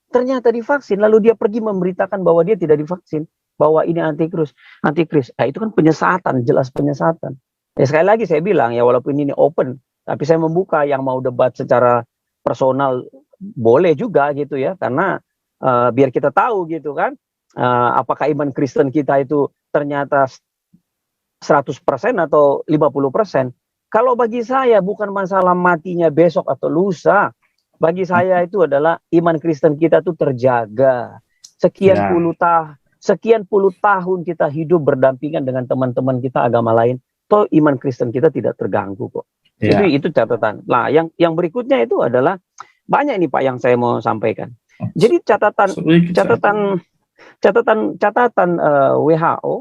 [SPEAKER 7] ternyata divaksin, lalu dia pergi memberitakan bahwa dia tidak divaksin, bahwa ini antikris. Nah, itu kan penyesatan, jelas penyesatan. Ya sekali lagi saya bilang ya walaupun ini open, tapi saya membuka yang mau debat secara personal boleh juga gitu ya, karena biar kita tahu gitu kan, apakah iman Kristen kita itu ternyata 100% atau 50%. Kalau bagi saya bukan masalah matinya besok atau lusa. Bagi saya itu adalah iman Kristen kita itu terjaga. Sekian puluh tahun kita hidup berdampingan dengan teman-teman kita agama lain. Toh iman Kristen kita tidak terganggu kok.
[SPEAKER 1] Ya.
[SPEAKER 7] Itu catatan. Nah, yang berikutnya itu adalah banyak ini Pak yang saya mau sampaikan. Jadi catatan WHO,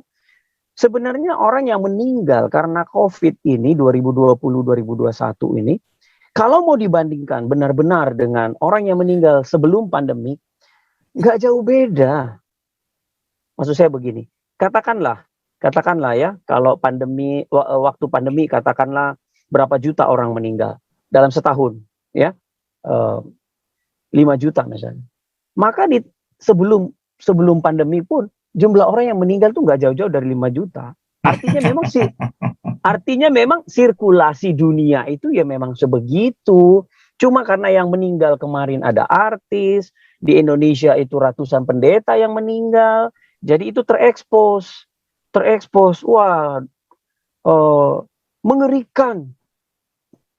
[SPEAKER 7] sebenarnya orang yang meninggal karena COVID ini 2020-2021 ini, kalau mau dibandingkan benar-benar dengan orang yang meninggal sebelum pandemi, nggak jauh beda. Maksud saya begini, katakanlah ya, kalau waktu pandemi katakanlah berapa juta orang meninggal dalam setahun, ya, 5 juta misalnya. Maka sebelum pandemi pun jumlah orang yang meninggal tuh nggak jauh-jauh dari 5 juta. Artinya memang sirkulasi dunia itu ya memang sebegitu. Cuma karena yang meninggal kemarin ada artis, di Indonesia itu ratusan pendeta yang meninggal, jadi itu terekspos. Wah, mengerikan,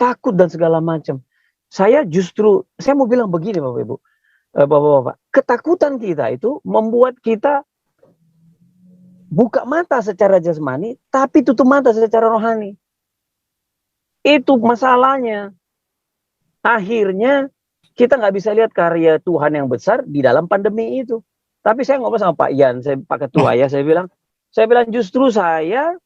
[SPEAKER 7] takut dan segala macam. Saya mau bilang begini Bapak Ibu, Bapak-bapak, ketakutan kita itu membuat kita buka mata secara jasmani, tapi tutup mata secara rohani. Itu masalahnya. Akhirnya kita nggak bisa lihat karya Tuhan yang besar di dalam pandemi itu. Tapi saya ngobrol sama Pak Ian, Pak Ketua ya, saya bilang justru saya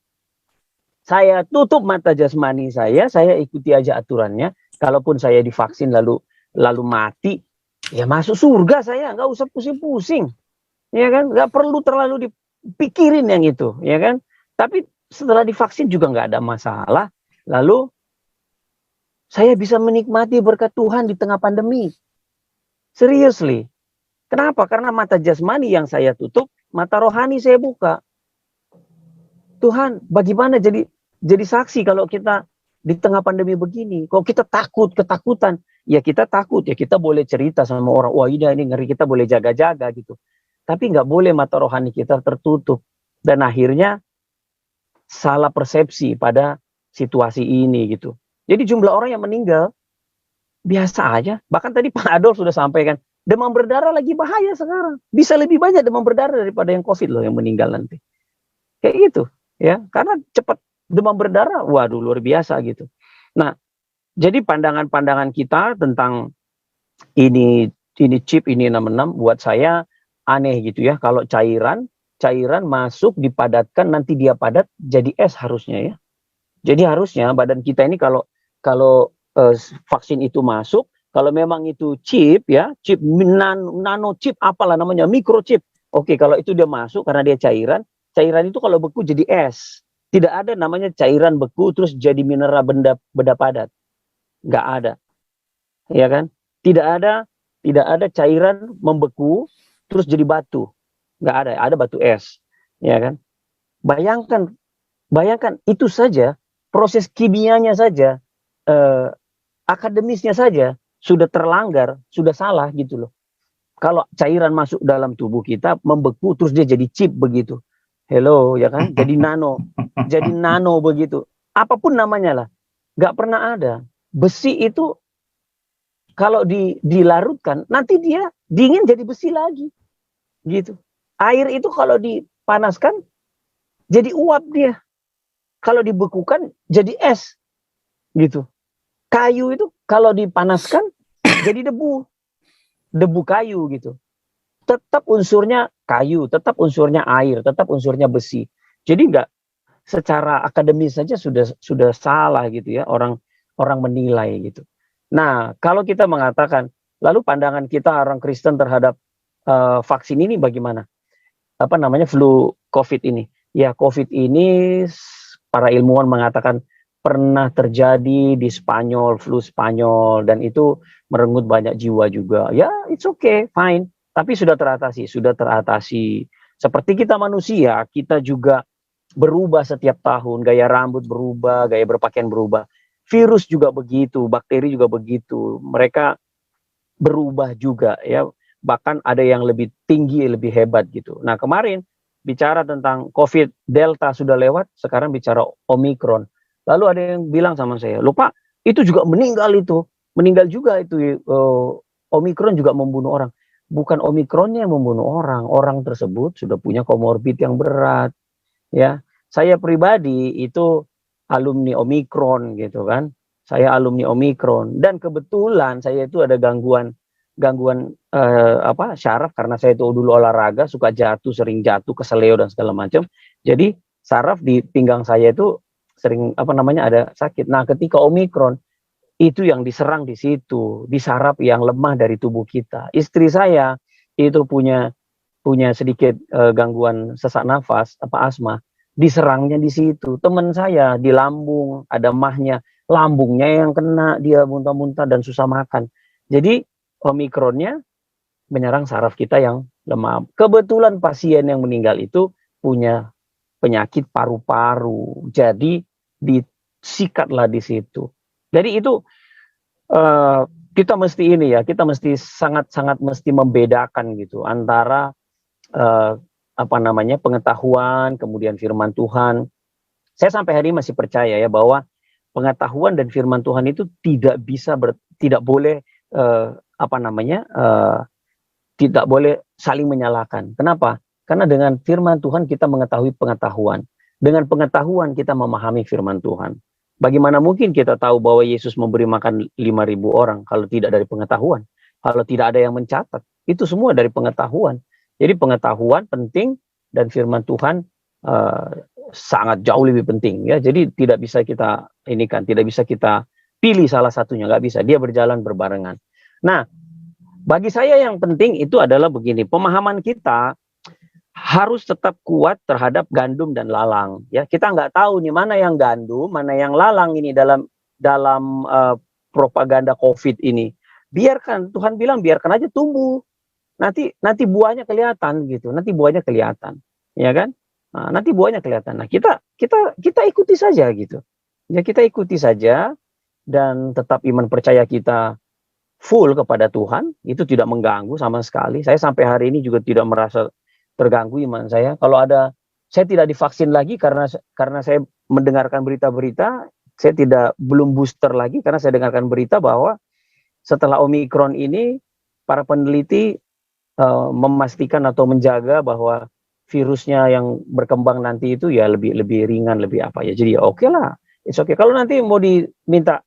[SPEAKER 7] tutup mata jasmani saya ikuti aja aturannya. Kalaupun saya divaksin lalu mati, ya masuk surga saya, nggak usah pusing-pusing, ya kan? Nggak perlu terlalu dipikirin yang itu, ya kan? Tapi setelah divaksin juga nggak ada masalah. Lalu saya bisa menikmati berkat Tuhan di tengah pandemi. Seriously. Kenapa? Karena mata jasmani yang saya tutup, mata rohani saya buka. Tuhan, bagaimana jadi saksi kalau kita di tengah pandemi begini? Kalau kita ketakutan, ya kita takut, ya kita boleh cerita sama orang, wah ini ngeri, kita boleh jaga-jaga gitu. Tapi nggak boleh mata rohani kita tertutup. Dan akhirnya salah persepsi pada situasi ini gitu. Jadi jumlah orang yang meninggal biasa aja. Bahkan tadi Pak Adolf sudah sampaikan, demam berdarah lagi bahaya sekarang. Bisa lebih banyak demam berdarah daripada yang COVID loh yang meninggal nanti. Kayak gitu ya. Karena cepat demam berdarah, waduh luar biasa gitu. Nah, jadi pandangan-pandangan kita tentang ini chip, ini 66 buat saya aneh gitu ya. Kalau cairan masuk dipadatkan, nanti dia padat jadi es harusnya ya. Jadi harusnya badan kita ini kalau vaksin itu masuk, kalau memang itu chip ya, chip nano chip apalah namanya, microchip. Oke, kalau itu dia masuk karena dia cairan itu kalau beku jadi es. Tidak ada namanya cairan beku terus jadi mineral benda padat. Nggak ada. Ya kan? Tidak ada cairan membeku terus jadi batu. Nggak ada batu es. Ya kan? Bayangkan itu saja, proses kimianya saja, akademisnya saja sudah terlanggar, sudah salah gitu loh. Kalau cairan masuk dalam tubuh kita membeku terus dia jadi chip begitu. Hello, ya kan? Jadi nano begitu. Apapun namanya lah. Nggak pernah ada. Besi itu kalau dilarutkan, nanti dia dingin jadi besi lagi. Gitu. Air itu kalau dipanaskan, jadi uap dia. Kalau dibekukan, jadi es. Gitu. Kayu itu kalau dipanaskan, jadi debu. Debu kayu gitu. Tetap unsurnya kayu, tetap unsurnya air, tetap unsurnya besi. Jadi enggak secara akademis saja sudah salah gitu ya orang menilai gitu. Nah, kalau kita mengatakan lalu pandangan kita orang Kristen terhadap vaksin ini bagaimana? Apa namanya flu COVID ini? Ya, COVID ini para ilmuwan mengatakan pernah terjadi di Spanyol, flu Spanyol, dan itu merenggut banyak jiwa juga. Ya, it's okay, fine. Tapi sudah teratasi. Seperti kita manusia, kita juga berubah setiap tahun, gaya rambut berubah, gaya berpakaian berubah. Virus juga begitu, bakteri juga begitu. Mereka berubah juga ya. Bahkan ada yang lebih tinggi, lebih hebat gitu. Nah, kemarin bicara tentang COVID Delta sudah lewat, sekarang bicara Omikron. Lalu ada yang bilang sama saya, "Lupa, itu juga meninggal juga itu Omikron juga membunuh orang." Bukan Omikronnya yang membunuh orang tersebut sudah punya komorbid yang berat. Ya, saya pribadi itu alumni Omikron gitu kan. saya alumni Omikron, dan kebetulan saya itu ada gangguan syaraf, karena saya itu dulu olahraga, suka jatuh, sering jatuh, keseleo dan segala macam. Jadi saraf di pinggang saya itu sering ada sakit. Nah, ketika Omikron itu yang diserang di situ, di saraf yang lemah dari tubuh kita. Istri saya itu punya sedikit gangguan sesak nafas, asma, diserangnya di situ. Teman saya di lambung, ada mahnya, lambungnya yang kena, dia muntah-muntah dan susah makan. Jadi Omikronnya menyerang saraf kita yang lemah. Kebetulan pasien yang meninggal itu punya penyakit paru-paru, jadi disikatlah di situ. Jadi itu kita mesti sangat-sangat mesti membedakan gitu antara pengetahuan kemudian firman Tuhan. Saya sampai hari ini masih percaya ya bahwa pengetahuan dan firman Tuhan itu tidak boleh tidak boleh saling menyalahkan. Kenapa? Karena dengan firman Tuhan kita mengetahui pengetahuan. Dengan pengetahuan kita memahami firman Tuhan. Bagaimana mungkin kita tahu bahwa Yesus memberi makan 5.000 orang kalau tidak dari pengetahuan? Kalau tidak ada yang mencatat. Itu semua dari pengetahuan. Jadi pengetahuan penting dan firman Tuhan sangat jauh lebih penting. Ya. Jadi tidak bisa kita tidak bisa kita pilih salah satunya. Nggak bisa. Dia berjalan berbarengan. Nah, bagi saya yang penting itu adalah begini. Pemahaman kita harus tetap kuat terhadap gandum dan lalang. Ya, kita nggak tahu nih mana yang gandum, mana yang lalang ini dalam propaganda COVID ini. Biarkan, Tuhan bilang biarkan aja tumbuh. Nanti buahnya kelihatan gitu. Nanti buahnya kelihatan, ya kan? Nah, nanti buahnya kelihatan. Nah, kita ikuti saja gitu. Ya, kita ikuti saja dan tetap iman percaya kita full kepada Tuhan, itu tidak mengganggu sama sekali. Saya sampai hari ini juga tidak merasa terganggu iman saya. Kalau saya tidak divaksin lagi karena saya mendengarkan berita-berita, saya belum booster lagi karena saya dengarkan berita bahwa setelah Omikron ini para peneliti memastikan atau menjaga bahwa virusnya yang berkembang nanti itu ya lebih ringan, lebih apa ya. Jadi ya oke lah, it's okay. Kalau nanti mau diminta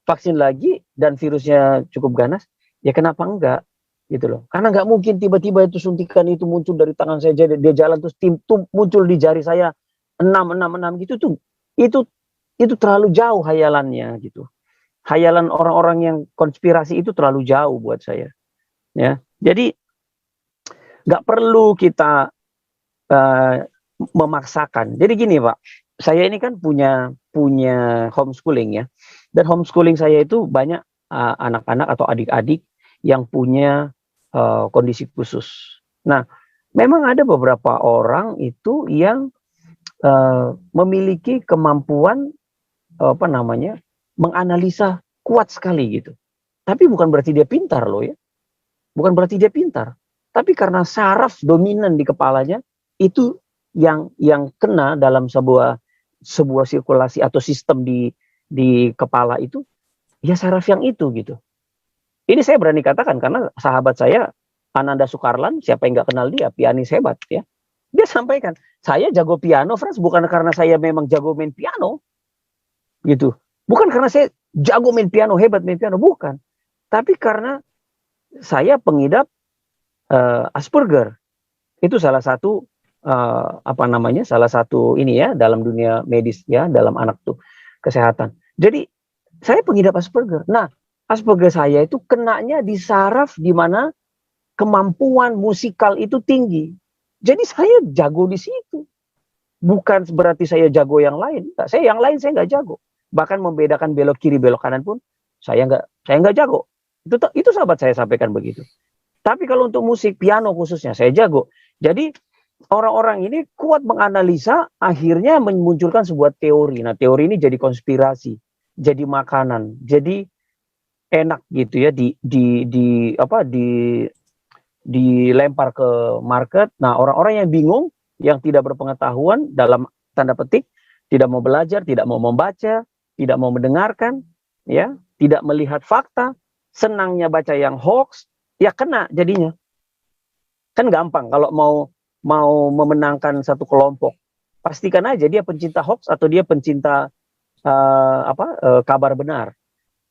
[SPEAKER 7] vaksin lagi dan virusnya cukup ganas, ya kenapa enggak gitu loh. Karena nggak mungkin tiba-tiba itu suntikan itu muncul dari tangan saya, dia jalan terus muncul di jari saya 6 gitu tuh. Itu terlalu jauh hayalannya gitu. Hayalan orang-orang yang konspirasi itu terlalu jauh buat saya. Ya. Jadi nggak perlu kita memaksakan. Jadi gini, Pak. Saya ini kan punya homeschooling ya. Dan homeschooling saya itu banyak anak-anak atau adik-adik yang punya kondisi khusus. Nah, memang ada beberapa orang itu yang memiliki kemampuan menganalisa kuat sekali gitu. Tapi bukan berarti dia pintar loh ya. Bukan berarti dia pintar. Tapi karena saraf dominan di kepalanya itu yang kena dalam sebuah sirkulasi atau sistem di kepala itu, ya saraf yang itu gitu. Ini saya berani katakan karena sahabat saya Ananda Sukarlan, siapa yang nggak kenal dia, pianis hebat ya. Dia sampaikan, saya jago piano, Frans, bukan karena saya memang jago main piano, gitu. Bukan karena saya jago main piano, hebat main piano, bukan. Tapi karena saya pengidap Asperger. Itu salah satu salah satu ini ya dalam dunia medis ya, dalam anak tuh kesehatan. Jadi saya pengidap Asperger. Nah, Asperger saya itu kenanya di saraf di mana kemampuan musikal itu tinggi. Jadi saya jago di situ. Bukan berarti saya jago yang lain. Enggak, saya yang lain saya nggak jago. Bahkan membedakan belok kiri belok kanan pun saya nggak jago. Itu sahabat saya sampaikan begitu. Tapi kalau untuk musik piano khususnya saya jago. Jadi orang-orang ini kuat menganalisa, akhirnya memunculkan sebuah teori. Nah, teori ini jadi konspirasi, jadi makanan, jadi enak gitu ya, dilempar ke market. Nah, orang-orang yang bingung, yang tidak berpengetahuan dalam tanda petik, tidak mau belajar, tidak mau membaca, tidak mau mendengarkan, ya, tidak melihat fakta, senangnya baca yang hoax, ya kena jadinya. Kan gampang kalau mau memenangkan satu kelompok, pastikan aja dia pencinta hoax atau dia pencinta kabar benar.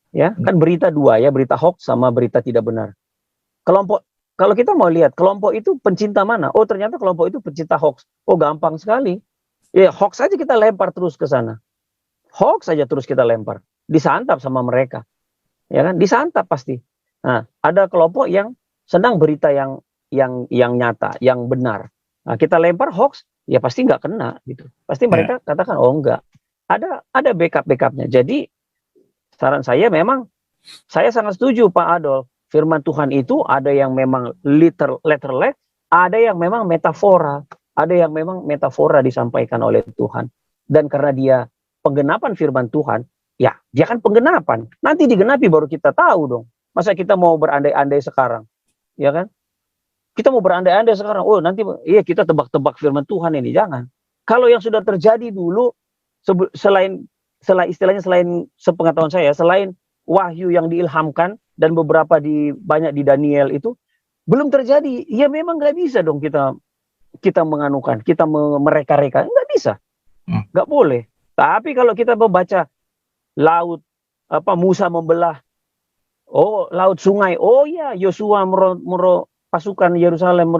[SPEAKER 7] Ya, kan berita dua ya, berita hoax sama berita tidak benar. Kalau kita mau lihat kelompok itu pencinta mana? Oh, ternyata kelompok itu pencinta hoax. Oh, gampang sekali. Ya, hoax aja kita lempar terus ke sana. Hoax saja terus kita lempar. Disantap sama mereka. Ya kan? Disantap pasti. Nah, ada kelompok yang senang berita yang nyata, yang benar. Nah, kita lempar hoax, ya pasti nggak kena gitu. Pasti mereka katakan oh enggak. Ada backup-backupnya. Jadi saran saya memang, saya sangat setuju Pak Adolf. Firman Tuhan itu ada yang memang letterlek, ada yang memang metafora. Ada yang memang metafora disampaikan oleh Tuhan. Dan karena dia penggenapan firman Tuhan, ya dia kan penggenapan. Nanti digenapi baru kita tahu dong. Masa kita mau berandai-andai sekarang? Ya kan? Kita mau berandai-andai sekarang. Oh nanti iya kita tebak-tebak firman Tuhan ini. Jangan. Kalau yang sudah terjadi dulu, selain sepengetahuan saya, selain wahyu yang diilhamkan dan beberapa banyak di Daniel itu belum terjadi, ya memang nggak bisa dong kita menganukan, kita mereka-reka, nggak bisa, nggak boleh. Tapi kalau kita membaca laut, Musa membelah, oh laut sungai, oh ya Yosua pasukan Yerusalem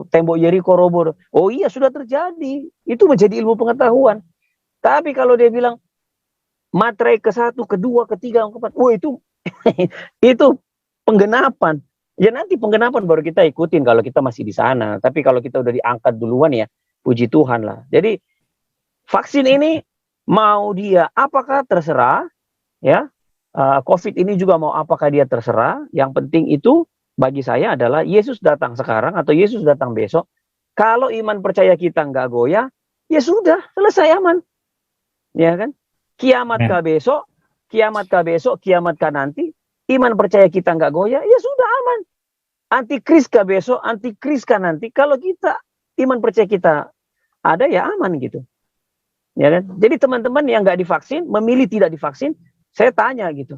[SPEAKER 7] tembok Yeriko roboh, oh iya sudah terjadi, itu menjadi ilmu pengetahuan. Tapi kalau dia bilang materai ke-1, ke-2, ke-3, ke-4, itu itu penggenapan. Ya nanti penggenapan baru kita ikutin kalau kita masih di sana. Tapi kalau kita udah diangkat duluan ya, puji Tuhan lah. Jadi vaksin ini mau dia apakah terserah, ya. COVID ini juga mau apakah dia terserah. Yang penting itu bagi saya adalah Yesus datang sekarang atau Yesus datang besok. Kalau iman percaya kita nggak goyah, ya sudah selesai aman. Ya kan? Kiamat kah besok, kiamat kah nanti, iman percaya kita nggak goyah, ya sudah aman. Antikris kah besok, antikris kah nanti, kalau kita, iman percaya kita ada ya aman gitu. Ya kan? Jadi teman-teman yang nggak divaksin, memilih tidak divaksin, saya tanya gitu.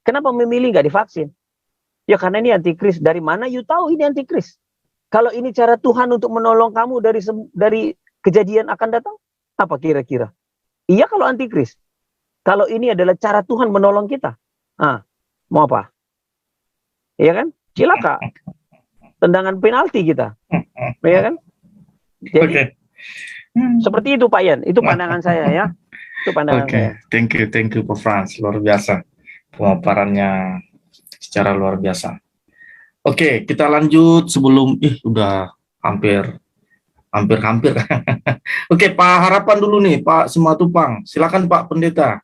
[SPEAKER 7] Kenapa memilih nggak divaksin? Ya karena ini antikris. Dari mana you tahu ini antikris? Kalau ini cara Tuhan untuk menolong kamu dari kejadian akan datang, apa kira-kira? Iya kalau antikris. Kalau ini adalah cara Tuhan menolong kita. Mau apa? Iya kan? Cilaka. Tendangan penalti kita. Iya kan? Jadi, seperti itu Pak Yan. Itu pandangan saya ya. Itu pandangan saya.
[SPEAKER 1] Thank you Pak Frans. Luar biasa. Pemaparannya secara luar biasa. Oke, kita lanjut sebelum, udah hampir. Oke, Pak Harapan dulu nih, Pak Simatupang. Silakan Pak Pendeta.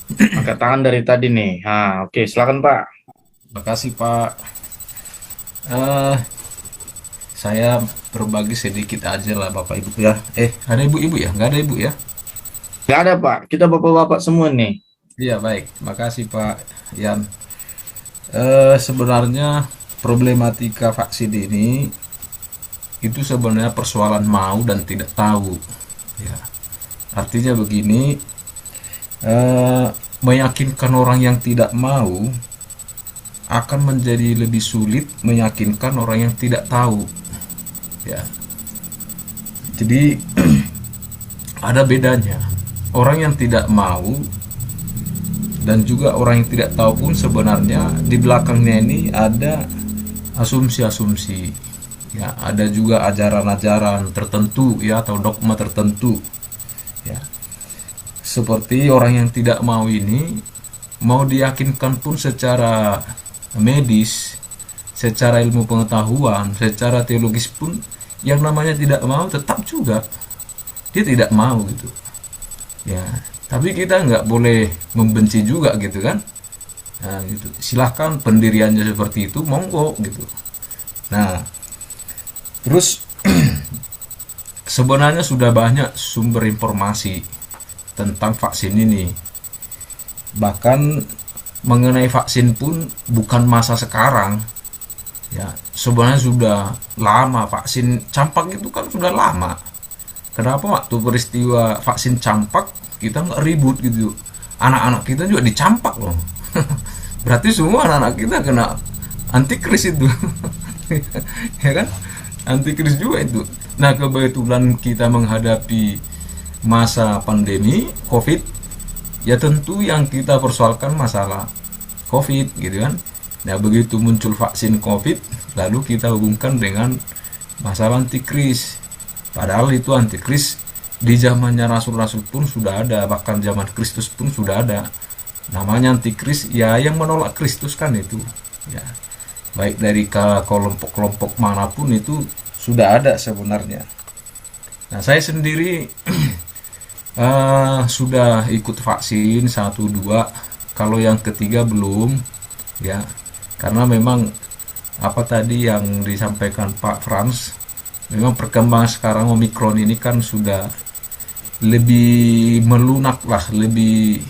[SPEAKER 1] Angkat tangan dari tadi nih. Oke, silakan Pak.
[SPEAKER 6] Terima kasih Pak. Saya berbagi sedikit aja lah Bapak Ibu ya. Ada ibu-ibu ya? Nggak ada ibu ya?
[SPEAKER 1] Nggak ada Pak, kita bapak-bapak semua nih.
[SPEAKER 6] Iya baik, terima kasih Pak Yan. Sebenarnya problematika vaksin ini itu sebenarnya persoalan mau dan tidak tahu ya. Artinya begini, meyakinkan orang yang tidak mau akan menjadi lebih sulit meyakinkan orang yang tidak tahu ya. Jadi ada bedanya. Orang yang tidak mau dan juga orang yang tidak tahu pun sebenarnya di belakangnya ini ada asumsi-asumsi. Ya, ada juga ajaran-ajaran tertentu ya atau dogma tertentu. Ya. Seperti orang yang tidak mau ini mau diyakinkan pun secara medis, secara ilmu pengetahuan, secara teologis pun yang namanya tidak mau tetap juga dia tidak mau gitu. Ya, tapi kita nggak boleh membenci juga gitu kan. Nah, gitu. Silahkan pendiriannya seperti itu, monggo gitu. Nah, terus sebenarnya sudah banyak sumber informasi tentang vaksin ini. Bahkan mengenai vaksin pun bukan masa sekarang. Ya, sebenarnya sudah lama vaksin campak itu kan sudah lama. Kenapa waktu peristiwa vaksin campak kita nggak ribut gitu? Anak-anak kita juga dicampak loh. Berarti semua anak-anak kita kena antikris itu. Ya kan? Antikris juga itu. Nah, kebetulan kita menghadapi masa pandemi COVID Ya tentu yang kita persoalkan masalah COVID gitu kan. Nah begitu muncul vaksin COVID, lalu kita hubungkan dengan masalah antikris. Padahal itu antikris di zamannya rasul-rasul pun sudah ada, bahkan zaman Kristus pun sudah ada. Namanya antikris ya yang menolak Kristus kan itu. Ya. Baik dari kelompok-kelompok manapun itu sudah ada sebenarnya. Nah saya sendiri sudah ikut vaksin 1, 2, kalau yang ketiga belum ya. Karena memang apa tadi yang disampaikan Pak Frans, memang perkembangan sekarang Omikron ini kan sudah lebih melunak lah, lebih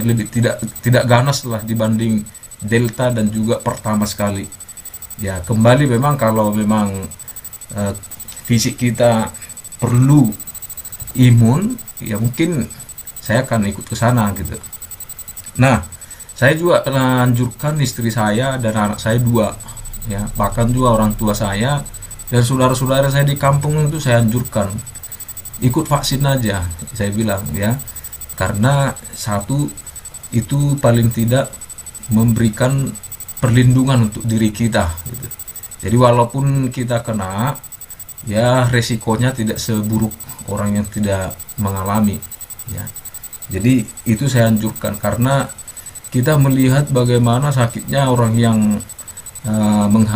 [SPEAKER 6] lebih tidak ganas lah dibanding Delta dan juga pertama sekali. Ya kembali memang kalau memang fisik kita perlu imun, ya mungkin saya akan ikut ke sana gitu. Nah saya juga anjurkan istri saya dan anak saya 2, ya bahkan juga orang tua saya dan saudara-saudara saya di kampung itu saya anjurkan ikut vaksin aja, saya bilang ya, karena satu itu paling tidak memberikan perlindungan untuk diri kita gitu. Jadi walaupun kita kena, ya resikonya tidak seburuk orang yang tidak mengalami ya. Jadi itu saya anjurkan karena kita melihat bagaimana sakitnya orang yang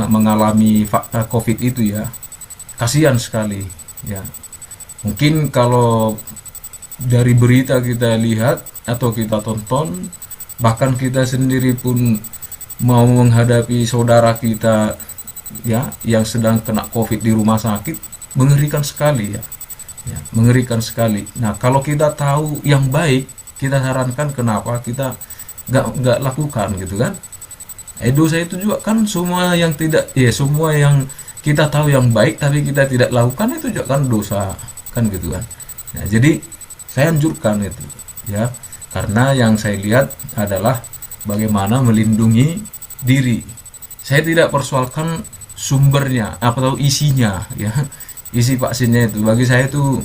[SPEAKER 6] mengalami COVID itu ya, kasihan sekali ya. Mungkin kalau dari berita kita lihat atau kita tonton, bahkan kita sendiri pun mau menghadapi saudara kita ya yang sedang kena COVID di rumah sakit, mengerikan sekali ya. Ya, mengerikan sekali. Nah kalau kita tahu yang baik, kita sarankan kenapa kita nggak lakukan gitu kan. Dosa itu juga kan semua yang tidak, ya semua yang kita tahu yang baik tapi kita tidak lakukan itu juga kan dosa kan gitu kan. Nah, jadi saya anjurkan itu ya, karena yang saya lihat adalah bagaimana melindungi diri. Saya tidak persoalkan sumbernya atau isinya ya, isi vaksinnya itu bagi saya itu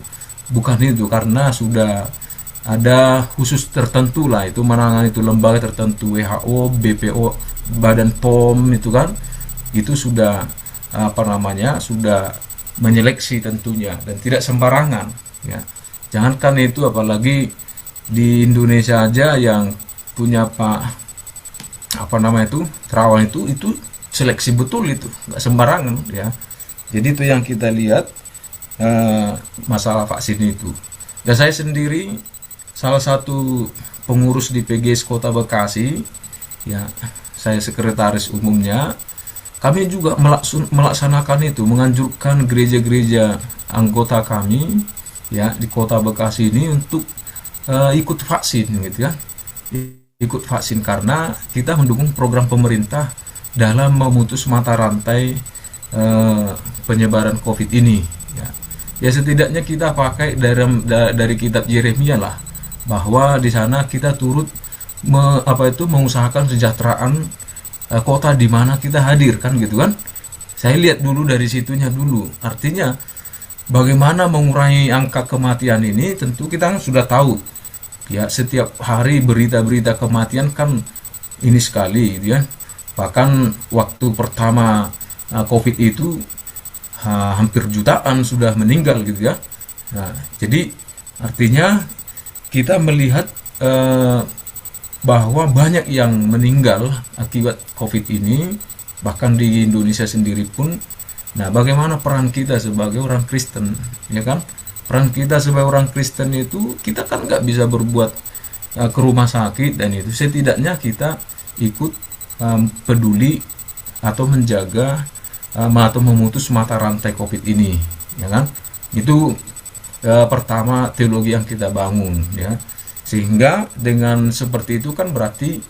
[SPEAKER 6] bukan itu, karena sudah ada khusus tertentu lah itu menangani, itu lembaga tertentu, WHO, BPO, Badan POM itu kan, itu sudah sudah menyeleksi tentunya dan tidak sembarangan ya. Jangankan itu, apalagi di Indonesia aja yang punya Terawang itu seleksi betul, itu nggak sembarangan ya. Jadi itu yang kita lihat masalah vaksin itu. Dan saya sendiri salah satu pengurus di PGS Kota Bekasi ya, saya sekretaris umumnya. Kami juga melaksanakan itu, menganjurkan gereja-gereja anggota kami ya di Kota Bekasi ini untuk ikut vaksin gitu kan. Ikut vaksin karena kita mendukung program pemerintah dalam memutus mata rantai penyebaran COVID ini ya. Ya setidaknya kita pakai dari kitab Yeremia lah, bahwa di sana kita turut mengusahakan kesejahteraan kota di mana kita hadir kan gitu kan. Saya lihat dulu dari situnya dulu. Artinya bagaimana mengurangi angka kematian ini, tentu kita sudah tahu ya, setiap hari berita-berita kematian kan ini sekali gitu ya. Bahkan waktu pertama COVID itu hampir jutaan sudah meninggal gitu ya. Nah, jadi artinya kita melihat bahwa banyak yang meninggal akibat COVID ini, bahkan di Indonesia sendiri pun. Nah, bagaimana peran kita sebagai orang Kristen, ya kan? Peran kita sebagai orang Kristen itu, kita kan nggak bisa berbuat ke rumah sakit, dan itu setidaknya kita ikut peduli atau menjaga atau memutus mata rantai COVID ini, ya kan? Itu pertama teologi yang kita bangun, ya. Sehingga dengan seperti itu kan berarti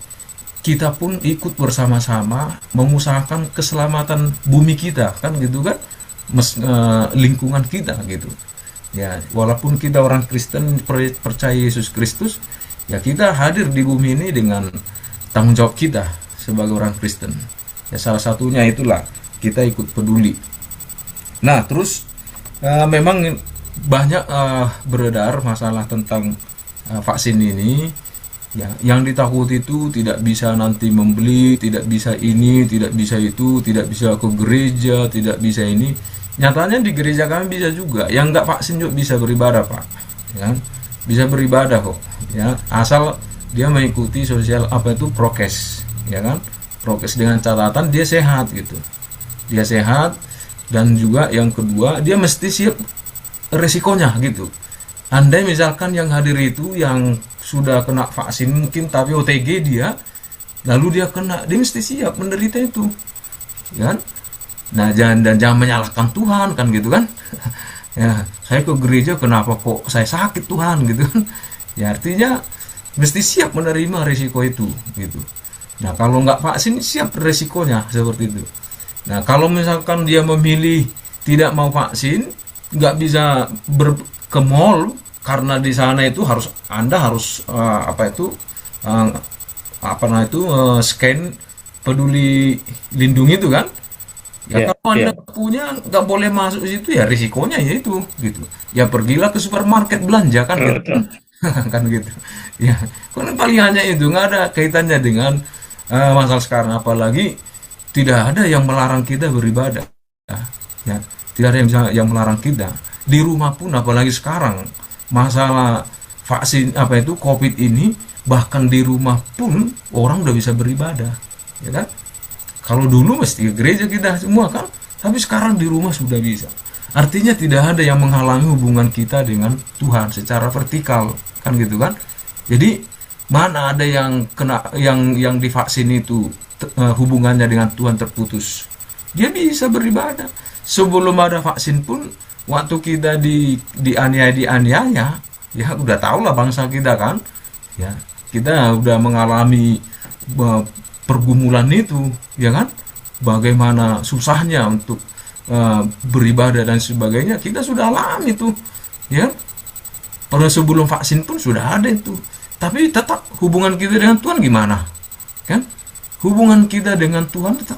[SPEAKER 6] kita pun ikut bersama-sama mengusahakan keselamatan bumi kita kan gitu kan, lingkungan kita gitu ya. Walaupun kita orang Kristen percaya Yesus Kristus ya, kita hadir di bumi ini dengan tanggung jawab kita sebagai orang Kristen ya. Salah satunya itulah kita ikut peduli. Nah terus memang banyak beredar masalah tentang vaksin ini Ya, yang ditakuti itu tidak bisa nanti membeli, tidak bisa ini, tidak bisa itu, tidak bisa ke gereja, tidak bisa ini. Nyatanya di gereja kami bisa juga, yang nggak vaksin juga bisa beribadah, Pak. Ya, bisa beribadah kok. Ya, asal dia mengikuti sosial prokes, ya kan? Prokes dengan catatan dia sehat gitu. Dia sehat, dan juga yang kedua dia mesti siap resikonya gitu. Andai misalkan yang hadir itu yang sudah kena vaksin mungkin tapi OTG dia, lalu dia kena, dia mesti siap menderita itu, kan? Nah, jangan menyalahkan Tuhan kan gitu kan. Ya, saya ke gereja kenapa kok saya sakit Tuhan gitu kan. Ya artinya mesti siap menerima risiko itu gitu. Nah, kalau nggak vaksin siap resikonya seperti itu. Nah, kalau misalkan dia memilih tidak mau vaksin, nggak bisa ke mall karena di sana itu Anda harus scan peduli lindungi itu kan. Ya, kalau Anda punya nggak boleh masuk situ, ya risikonya ya itu gitu. Ya pergilah ke supermarket belanja kan gitu. Kan gitu. Ya, karena paling hanya itu, nggak ada kaitannya dengan masalah sekarang, apalagi tidak ada yang melarang kita beribadah. Ya, tidak ada yang melarang kita. Di rumah pun, apalagi sekarang masalah vaksin COVID ini, bahkan di rumah pun orang udah bisa beribadah, ya kan? Kalau dulu mesti ke gereja kita semua kan, tapi sekarang di rumah sudah bisa. Artinya tidak ada yang menghalangi hubungan kita dengan Tuhan secara vertikal, kan gitu kan? Jadi mana ada yang yang divaksin itu hubungannya dengan Tuhan terputus. Dia bisa beribadah. Sebelum ada vaksin pun, waktu kita dianiaya, ya udah tahu lah bangsa kita kan, ya kita udah mengalami pergumulan itu, ya kan, bagaimana susahnya untuk beribadah dan sebagainya, kita sudah alami itu, ya. Pada sebelum vaksin pun sudah ada itu. Tapi tetap hubungan kita dengan Tuhan gimana, kan? Hubungan kita dengan Tuhan tetap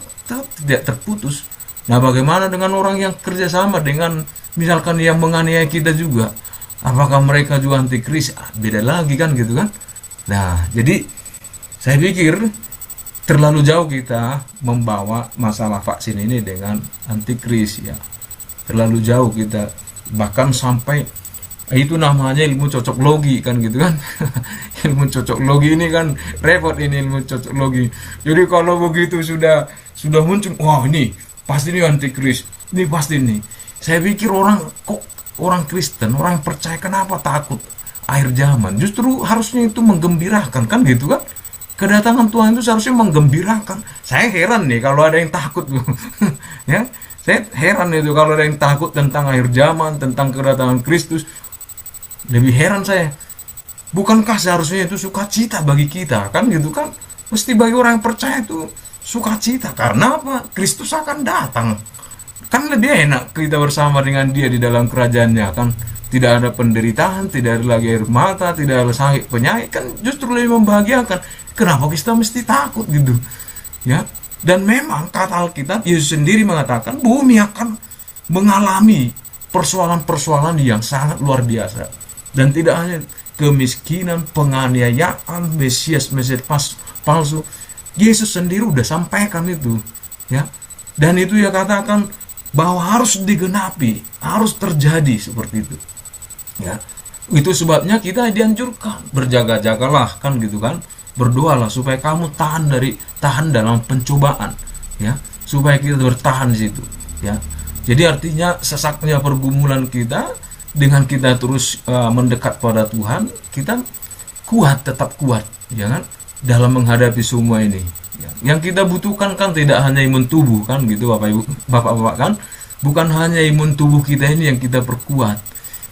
[SPEAKER 6] tidak terputus. Nah, bagaimana dengan orang yang kerjasama dengan misalkan yang menganiaya kita juga? Apakah mereka juga antikris? Beda lagi kan gitu kan? Nah, jadi saya pikir terlalu jauh kita membawa masalah vaksin ini dengan antikris ya. Terlalu jauh kita, bahkan sampai itu namanya ilmu cocok logi kan gitu kan. Ilmu cocok logi ini kan repot, ini ilmu cocok logi. Jadi kalau begitu sudah muncul, wah ini pasti ini antikris, ini pasti ini. Saya pikir orang Kristen, orang yang percaya, kenapa takut akhir zaman? Justru harusnya itu menggembirakan kan gitu kan. Kedatangan Tuhan itu seharusnya menggembirakan. Saya heran nih kalau ada yang takut. Ya, saya heran itu kalau ada yang takut tentang akhir zaman, tentang kedatangan Kristus. Lebih heran saya. Bukankah seharusnya itu sukacita bagi kita kan gitu kan? Mesti bagi orang yang percaya itu sukacita. Karena apa? Kristus akan datang. Kan lebih enak kita bersama dengan dia di dalam kerajaannya kan. Tidak ada penderitaan, tidak ada lagi air mata, tidak ada sakit penyakit, kan justru lebih membahagiakan. Kenapa kita mesti takut gitu? Ya. Dan memang kata Alkitab, Yesus sendiri mengatakan bumi akan mengalami persoalan-persoalan yang sangat luar biasa. Dan tidak hanya kemiskinan, penganiayaan, Mesias palsu. Yesus sendiri udah sampaikan itu, ya. Dan itu ya katakan bahwa harus digenapi, harus terjadi seperti itu. Ya. Itu sebabnya kita dianjurkan berjaga-jagalah kan gitu kan. Berdoalah supaya kamu tahan dalam pencobaan, ya. Supaya kita bertahan di situ, ya. Jadi artinya sesaknya pergumulan kita, dengan kita terus mendekat pada Tuhan, kita tetap kuat, ya kan, dalam menghadapi semua ini. Ya. Yang kita butuhkan kan tidak hanya imun tubuh kan gitu Bapak Ibu, Bapak-bapak kan, bukan hanya imun tubuh kita ini yang kita perkuat,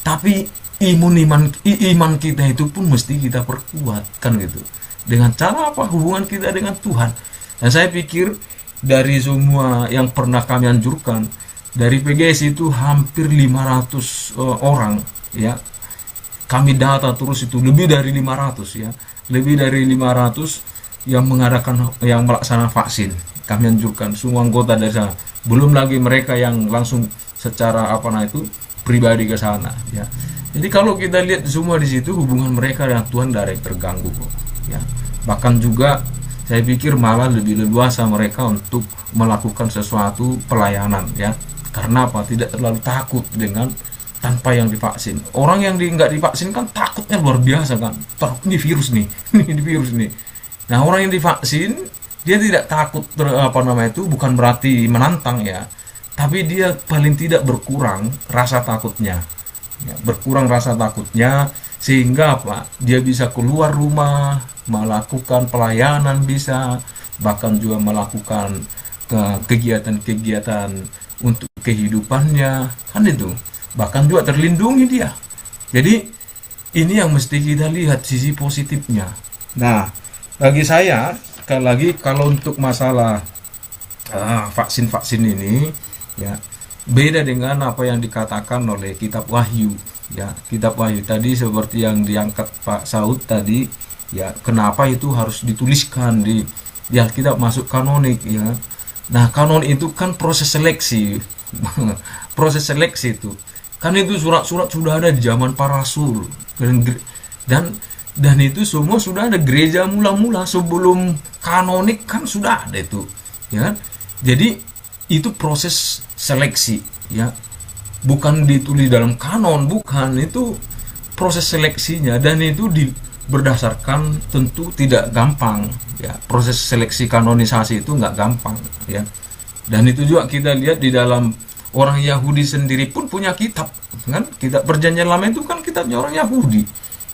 [SPEAKER 6] tapi iman kita itu pun mesti kita perkuat kan gitu. Dengan cara apa? Hubungan kita dengan Tuhan. Dan saya pikir dari semua yang pernah kami anjurkan, dari PGS itu hampir 500 orang, ya. Kami data terus itu lebih dari 500 ya. Lebih dari 500 yang melaksanakan vaksin. Kami anjurkan semua anggota dari sana. Belum lagi mereka yang langsung secara pribadi ke sana, ya. Jadi kalau kita lihat semua di situ, hubungan mereka dengan Tuhan tidak terganggu kok. ya. Bahkan juga saya pikir malah lebih leluasa mereka untuk melakukan sesuatu pelayanan, ya. Karena apa? Tidak terlalu takut dengan tanpa yang divaksin. Orang yang nggak divaksin kan takutnya luar biasa kan. Ini virus nih, ini virus nih. Nah, orang yang divaksin dia tidak takut bukan berarti menantang, ya. Tapi dia paling tidak berkurang rasa takutnya. Ya, berkurang rasa takutnya sehingga apa? Dia bisa keluar rumah, melakukan pelayanan bisa, bahkan juga melakukan kegiatan-kegiatan untuk kehidupannya, kan itu. Bahkan juga terlindungi dia. Jadi ini yang mesti kita lihat sisi positifnya. Nah, bagi saya sekali lagi kalau untuk masalah vaksin-vaksin ini, ya, beda dengan apa yang dikatakan oleh kitab Wahyu, ya. Kitab Wahyu tadi seperti yang diangkat Pak Saud tadi, ya, kenapa itu harus dituliskan di Alkitab masuk kanonik, ya. Nah, kanon itu kan proses seleksi. Proses seleksi itu kan, itu surat-surat sudah ada di zaman para rasul, dan itu semua sudah ada. Gereja mula-mula sebelum kanonik kan sudah ada itu, ya. Jadi itu proses seleksi, ya, bukan ditulis dalam kanon, bukan. Itu proses seleksinya, dan itu berdasarkan tentu tidak gampang, ya. Proses seleksi kanonisasi itu nggak gampang, ya. Dan itu juga kita lihat di dalam orang Yahudi sendiri pun punya kitab, kan? Kitab Perjanjian Lama itu kan kitabnya orang Yahudi.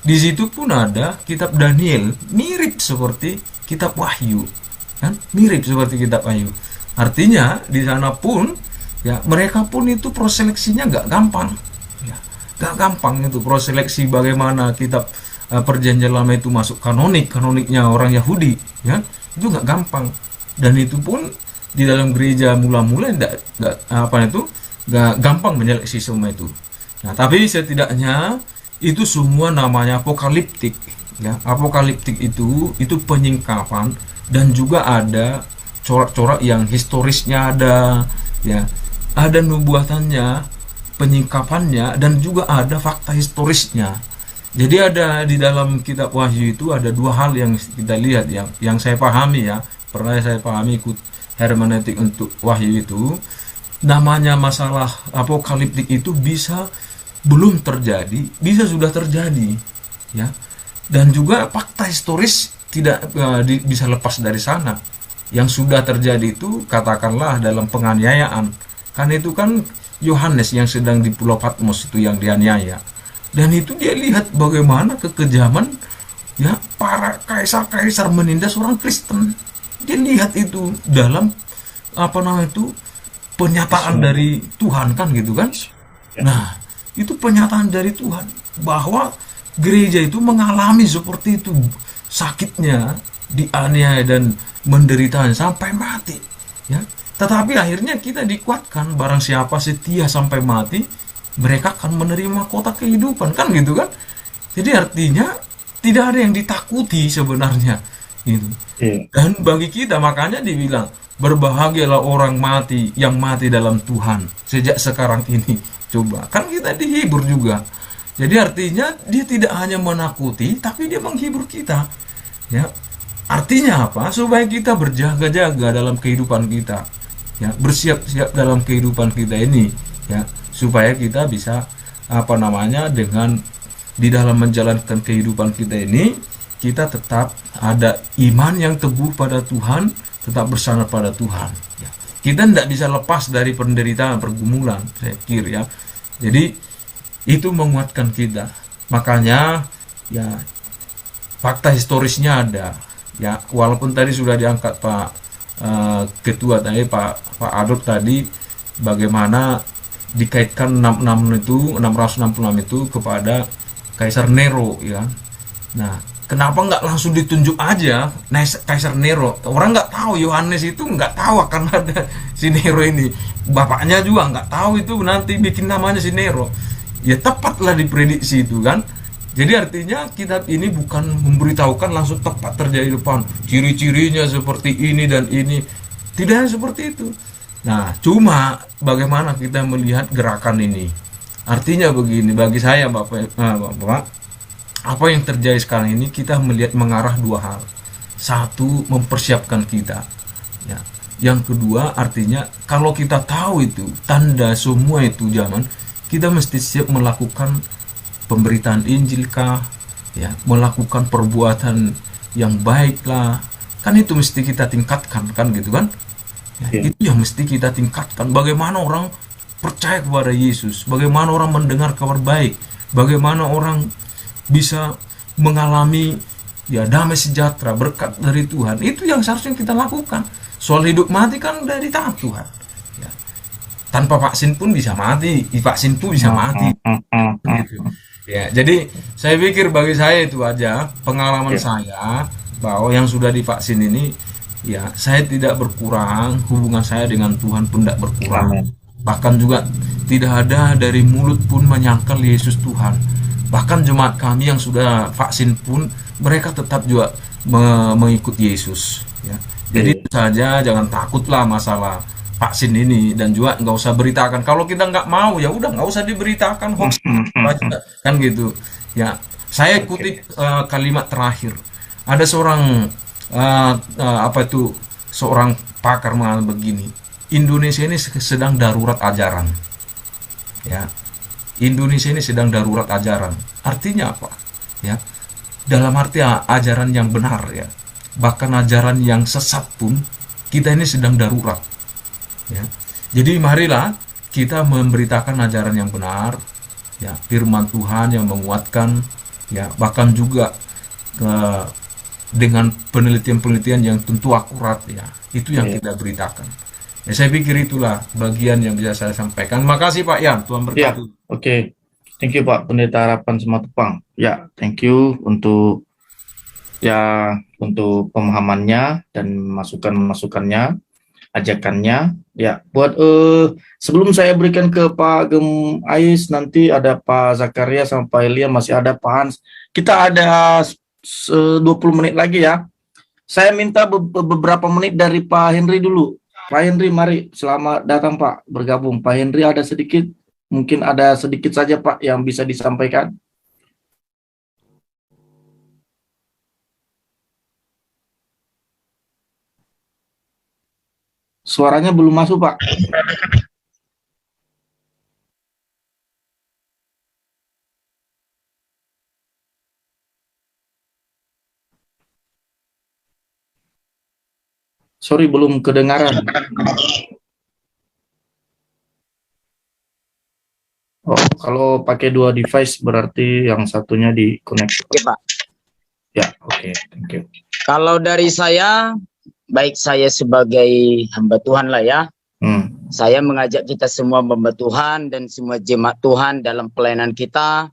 [SPEAKER 6] Di situ pun ada kitab Daniel, mirip seperti kitab Wahyu, kan? Mirip seperti kitab Wahyu. Artinya di sana pun, ya, mereka pun itu proses seleksinya nggak gampang, ya. Nggak gampang itu proses seleksi bagaimana kitab Perjanjian Lama itu masuk kanoniknya orang Yahudi, ya. Itu nggak gampang. Dan itu pun di dalam gereja mula-mula nggak gampang menyeleksi semua itu. Nah, tapi setidaknya itu semua namanya apokaliptik, ya. Apokaliptik itu penyingkapan, dan juga ada corak-corak yang historisnya ada, ya. Ada nubuatannya, penyingkapannya, dan juga ada fakta historisnya. Jadi ada di dalam kitab Wahyu itu ada dua hal yang kita lihat, yang saya pahami, ya. Pernah saya pahami ikut hermeneutik untuk Wahyu itu, namanya masalah apokaliptik itu bisa belum terjadi, bisa sudah terjadi, ya. Dan juga fakta historis tidak bisa lepas dari sana. Yang sudah terjadi itu katakanlah dalam penganiayaan, kan itu kan Yohanes yang sedang di Pulau Patmos itu yang dianiaya, dan itu dia lihat bagaimana kekejaman, ya, para kaisar-kaisar menindas orang Kristen. Dia lihat itu dalam penyataan dari Tuhan, kan gitu kan. Nah, itu penyataan dari Tuhan bahwa gereja itu mengalami seperti itu, sakitnya, dianiaya dan menderita sampai mati, ya. Tetapi akhirnya kita dikuatkan, barang siapa setia sampai mati, mereka akan menerima kota kehidupan, kan gitu kan. Jadi artinya tidak ada yang ditakuti sebenarnya itu. Dan bagi kita makanya dibilang berbahagialah orang mati yang mati dalam Tuhan sejak sekarang ini. Coba, kan kita dihibur juga. Jadi artinya dia tidak hanya menakuti, tapi dia menghibur kita, ya. Artinya apa? Supaya kita berjaga-jaga dalam kehidupan kita, ya, bersiap-siap dalam kehidupan kita ini, ya, supaya kita bisa dengan di dalam menjalankan kehidupan kita ini, kita tetap ada iman yang teguh pada Tuhan, tetap bersandar pada Tuhan, ya. Kita tidak bisa lepas dari penderitaan, pergumulan, saya pikir, ya. Jadi itu menguatkan kita. Makanya, ya, fakta historisnya ada, ya. Walaupun tadi sudah diangkat Pak Ketua tadi, Pak Adot tadi, bagaimana dikaitkan 666 itu kepada Kaisar Nero, ya. Nah, kenapa nggak langsung ditunjuk aja Kaisar Nero? Orang nggak tahu, Yohanes itu nggak tahu akan ada si Nero ini. Bapaknya juga nggak tahu itu nanti bikin namanya si Nero. Ya tepatlah diprediksi itu, kan. Jadi artinya kitab ini bukan memberitahukan langsung tepat terjadi depan, ciri-cirinya seperti ini dan ini. Tidak seperti itu. Nah, cuma bagaimana kita melihat gerakan ini. Artinya begini, bagi saya Bapak, apa yang terjadi sekarang ini kita melihat mengarah dua hal. Satu, mempersiapkan kita, ya. Yang kedua, artinya kalau kita tahu itu tanda semua itu zaman, kita mesti siap melakukan pemberitaan Injil kah, ya, melakukan perbuatan yang baik lah, kan itu mesti kita tingkatkan, kan gitu kan, ya, itu yang mesti kita tingkatkan. Bagaimana orang percaya kepada Yesus, bagaimana orang mendengar kabar baik, bagaimana orang bisa mengalami ya damai sejahtera berkat dari Tuhan. Itu yang seharusnya kita lakukan. Soal hidup mati kan dari tangan Tuhan, ya. Tanpa vaksin pun bisa mati, vaksin pun bisa mati, gitu. Ya, jadi saya pikir bagi saya itu aja pengalaman saya, bahwa yang sudah divaksin ini, ya, saya tidak berkurang, hubungan saya dengan Tuhan pun tidak berkurang. Bahkan juga tidak ada dari mulut pun menyangkal Yesus Tuhan. Bahkan jemaat kami yang sudah vaksin pun mereka tetap juga mengikut Yesus, ya. Jadi itu saja, jangan takutlah masalah vaksin ini, dan juga nggak usah beritakan. Kalau kita nggak mau, ya udah nggak usah diberitakan hoax, kan gitu. Ya, saya kutip kalimat terakhir. Ada seorang seorang pakar mengatakan begini, Indonesia ini sedang darurat ajaran, ya. Indonesia ini sedang darurat ajaran. Artinya apa? Ya, dalam arti ajaran yang benar, ya. Bahkan ajaran yang sesat pun kita ini sedang darurat, ya. Jadi marilah kita memberitakan ajaran yang benar, ya, firman Tuhan yang menguatkan, ya, bahkan juga dengan penelitian-penelitian yang tentu akurat, ya. Itu yang kita beritakan. Ya, saya pikir itulah bagian yang bisa saya sampaikan. Makasih Pak Yan, Tuhan berkati.
[SPEAKER 1] Oke. Thank you Pak Pendeta Harapan Sematupang. Ya, thank you untuk pemahamannya dan masukannya, ajakannya. Ya, buat sebelum saya berikan ke Pak Gem Ais, nanti ada Pak Zakaria sama Pak Elia, masih ada Pak Hans. Kita ada 20 menit lagi, ya. Saya minta beberapa menit dari Pak Henry dulu. Pak Henry, mari, selamat datang Pak, bergabung. Pak Henry mungkin ada sedikit saja Pak yang bisa disampaikan. Suaranya belum masuk, Pak. Sorry, belum kedengaran. Oh, kalau pakai dua device berarti yang satunya di-connect.
[SPEAKER 8] Oke, Pak.
[SPEAKER 1] Ya, oke. Thank you.
[SPEAKER 8] Kalau dari saya, baik saya sebagai hamba Tuhan lah ya. Saya mengajak kita semua hamba Tuhan dan semua jemaat Tuhan dalam pelayanan kita